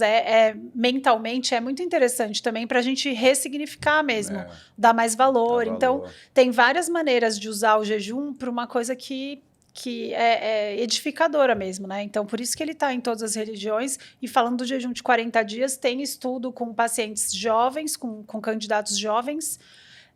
mentalmente é muito interessante também para a gente ressignificar mesmo, dar mais valor. Então, tem várias maneiras de usar o jejum para uma coisa que é edificadora mesmo, né? Então, por isso que ele está em todas as religiões. E falando do jejum de 40 dias, tem estudo com pacientes jovens, com candidatos jovens,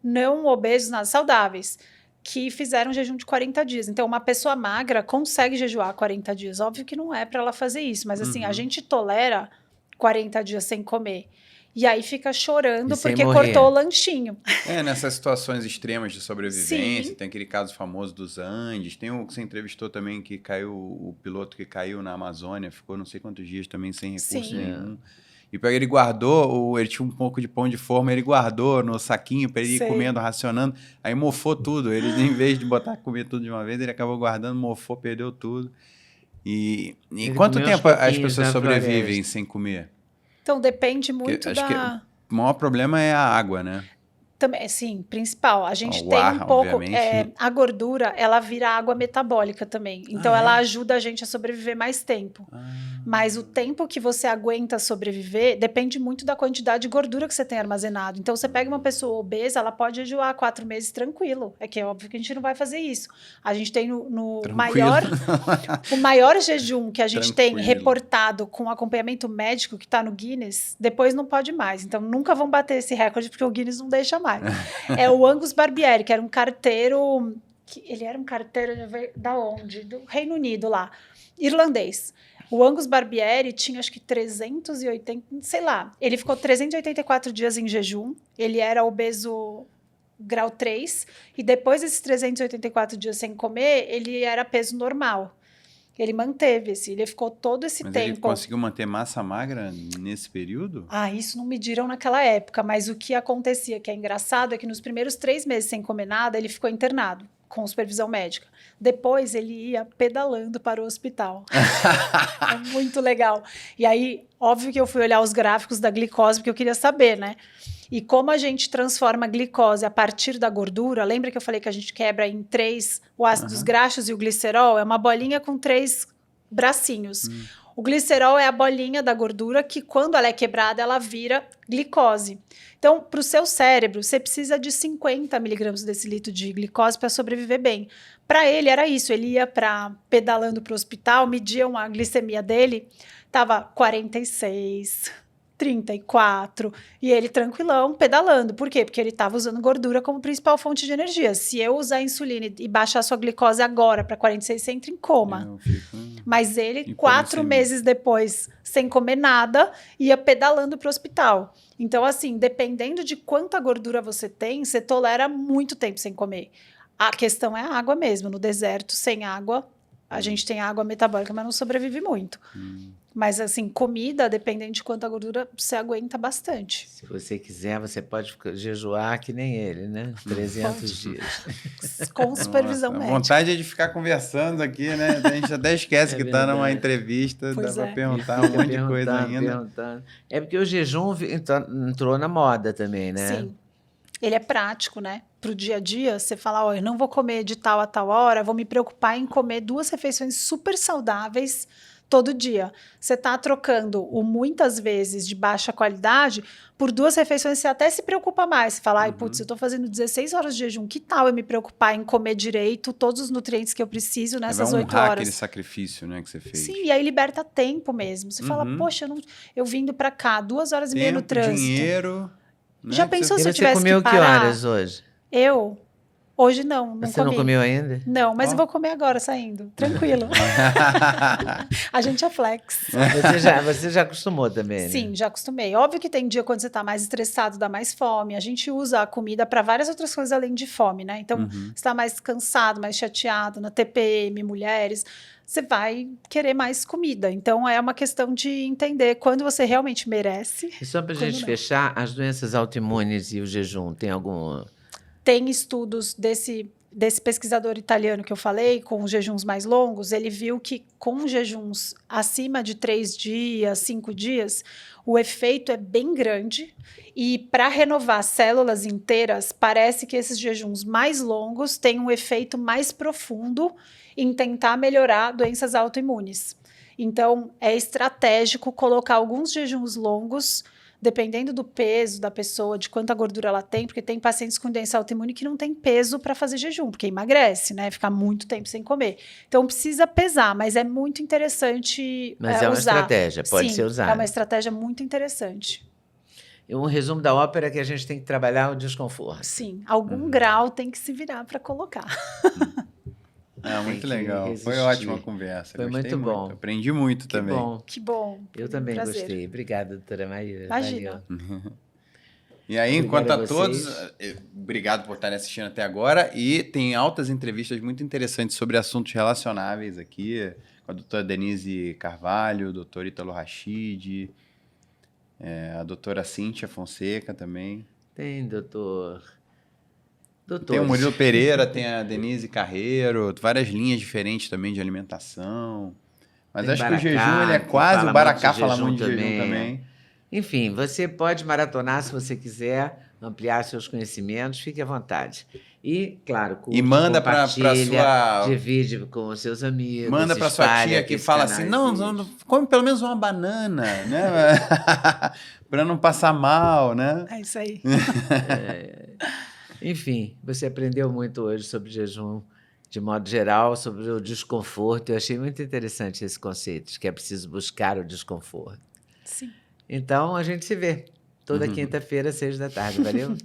não obesos, nada saudáveis, que fizeram jejum de 40 dias. Então, uma pessoa magra consegue jejuar 40 dias. Óbvio que não é para ela fazer isso, mas assim, a gente tolera 40 dias sem comer. E aí fica chorando porque cortou o lanchinho. Nessas situações extremas de sobrevivência, tem aquele caso famoso dos Andes, tem o que você entrevistou também, que caiu, o piloto que caiu na Amazônia, ficou não sei quantos dias também sem recurso nenhum. E ele guardou, ele tinha um pouco de pão de forma, ele guardou no saquinho para ele ir comendo, racionando, aí mofou tudo. Ele, em vez de botar comer tudo de uma vez, ele acabou guardando, mofou, perdeu tudo. E quanto tempo as pessoas sobrevivem sem comer? Então, depende muito acho que o maior problema é a água, né? Também, sim, principal. A gente o tem ar, um pouco... obviamente. a gordura, ela vira água metabólica também. Então, ela ajuda a gente a sobreviver mais tempo. Mas o tempo que você aguenta sobreviver depende muito da quantidade de gordura que você tem armazenado. Então, você pega uma pessoa obesa, ela pode jejuar 4 meses tranquilo. É que é óbvio que a gente não vai fazer isso. A gente tem o maior jejum que a gente tem reportado com acompanhamento médico, que está no Guinness, depois não pode mais. Então, nunca vão bater esse recorde, porque o Guinness não deixa mais. É o Angus Barbieri, que era um carteiro... Ele era um carteiro da onde? Do Reino Unido lá. Irlandês. O Angus Barbieri tinha acho que 380, sei lá. Ele ficou 384 dias em jejum. Ele era obeso grau 3. E depois desses 384 dias sem comer, ele era peso normal. Ele manteve ele ficou todo esse tempo. Ele conseguiu manter massa magra nesse período? Isso não mediram naquela época, mas o que acontecia, que é engraçado, é que nos primeiros 3 meses sem comer nada, ele ficou internado, com supervisão médica. Depois ele ia pedalando para o hospital. É muito legal. E aí, óbvio que eu fui olhar os gráficos da glicose, porque eu queria saber, né? E como a gente transforma a glicose a partir da gordura, lembra que eu falei que a gente quebra em 3 o ácido dos graxos e o glicerol? É uma bolinha com 3 bracinhos. O glicerol é a bolinha da gordura que, quando ela é quebrada, ela vira glicose. Então, para o seu cérebro, você precisa de 50 miligramas por decilitro de glicose para sobreviver bem. Para ele, era isso. Ele ia pedalando para o hospital, mediam a glicemia dele, estava 46... 34, e ele tranquilão, pedalando. Por quê? Porque ele estava usando gordura como principal fonte de energia. Se eu usar insulina e baixar sua glicose agora para 46, você entra em coma. Mas ele, 4 meses depois, sem comer nada, ia pedalando para o hospital. Então, assim, dependendo de quanta gordura você tem, você tolera muito tempo sem comer. A questão é a água mesmo. No deserto, sem água, a gente tem água metabólica, mas não sobrevive muito. Mas, assim, comida, dependendo de quanta gordura, você aguenta bastante. Se você quiser, você pode jejuar que nem ele, né? 300 dias. Com supervisão médica. A vontade é de ficar conversando aqui, né? A gente até esquece que está numa entrevista, dá para perguntar um monte de coisa ainda. É porque o jejum entrou na moda também, né? Sim. Ele é prático, né? Para o dia a dia, você fala, eu não vou comer de tal a tal hora, vou me preocupar em comer 2 refeições super saudáveis todo dia. Você está trocando o muitas vezes de baixa qualidade por 2 refeições, você até se preocupa mais. Você fala, putz, eu estou fazendo 16 horas de jejum, que tal eu me preocupar em comer direito todos os nutrientes que eu preciso nessas 8 horas? Aquele sacrifício, né, que você fez. Sim, e aí liberta tempo mesmo. Você fala, poxa, eu vindo para cá 2 horas e meia no trânsito. Dinheiro. Né? Já pensou se eu tivesse que parar? Você comeu que horas hoje? Hoje não Você comi. Não comeu ainda? Não, mas eu vou comer agora, saindo. Tranquilo. A gente é flex. Você já acostumou também, né? Sim, já acostumei. Óbvio que tem dia quando você está mais estressado, dá mais fome. A gente usa a comida para várias outras coisas além de fome, né? Então, você está mais cansado, mais chateado, na TPM, mulheres, você vai querer mais comida. Então, é uma questão de entender quando você realmente merece. E só para a gente fechar, as doenças autoimunes e o jejum, tem algum... Tem estudos desse pesquisador italiano que eu falei, com os jejuns mais longos, ele viu que com jejuns acima de 3 dias, 5 dias, o efeito é bem grande. E para renovar células inteiras, parece que esses jejuns mais longos têm um efeito mais profundo em tentar melhorar doenças autoimunes. Então, é estratégico colocar alguns jejuns longos, dependendo do peso da pessoa, de quanta gordura ela tem, porque tem pacientes com doença autoimune que não tem peso para fazer jejum, porque emagrece, né? Ficar muito tempo sem comer. Então precisa pesar, mas é muito interessante Mas é uma usar. estratégia, pode Sim, ser usada. é uma estratégia muito interessante. E um resumo da ópera é que a gente tem que trabalhar o desconforto. Sim, algum grau tem que se virar para colocar. Muito que legal. Foi resistir. ótima a conversa. Foi Gostei muito bom. Aprendi muito Que também. bom. Que bom. Eu também Prazer. gostei. Obrigada, doutora Maíra. Imagina. Valeu. E aí, Obrigado enquanto a a todos, vocês. obrigado por estarem assistindo até agora. E tem altas entrevistas muito interessantes sobre assuntos relacionáveis aqui, com a doutora Denise Carvalho, o doutor Ítalo Rachid, a doutora Cíntia Fonseca também. Tem, doutor. Tem o Murilo Pereira, tem a Denise Carreiro, várias linhas diferentes também de alimentação. Mas Tem acho que o Baracá, jejum, ele é que quase... fala O Baracá muito de fala jejum muito de jejum também. também. Enfim, você pode maratonar se você quiser, ampliar seus conhecimentos, fique à vontade. E, claro, curte, E manda pra compartilha, sua... divide com os seus amigos. Manda pra sua espalha tia que esse fala canal assim, não, existe. come pelo menos uma banana, né? Pra não passar mal, né? É isso aí. Enfim, você aprendeu muito hoje sobre jejum, de modo geral, sobre o desconforto. Eu achei muito interessante esse conceito, de que é preciso buscar o desconforto. Sim. Então, a gente se vê toda quinta-feira, 6h. Valeu?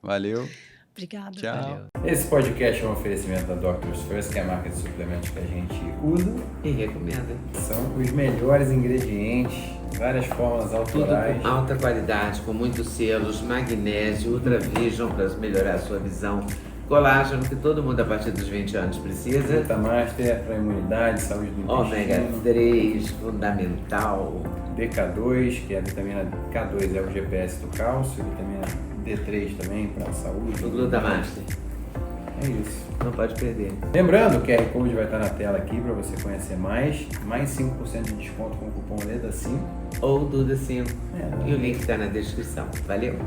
Valeu. Obrigada. Tchau. Valeu. Esse podcast é um oferecimento da Doctors First, que é a marca de suplementos que a gente usa. E recomenda. São os melhores ingredientes, várias formas Tudo autorais. com alta qualidade, com muitos selos, magnésio, Ultra Vision para melhorar a sua visão, colágeno, que todo mundo a partir dos 20 anos precisa, Master para imunidade, saúde do ômega 3, fundamental, BK2, que é a vitamina K2, é o GPS do cálcio, vitamina D3 também para a saúde. o Glutamaster. É isso. Não pode perder. Lembrando, o QR Code vai estar na tela aqui para você conhecer mais 5% de desconto com o cupom LEDA5. Ou Duda 5. É, E o link está na descrição. Valeu!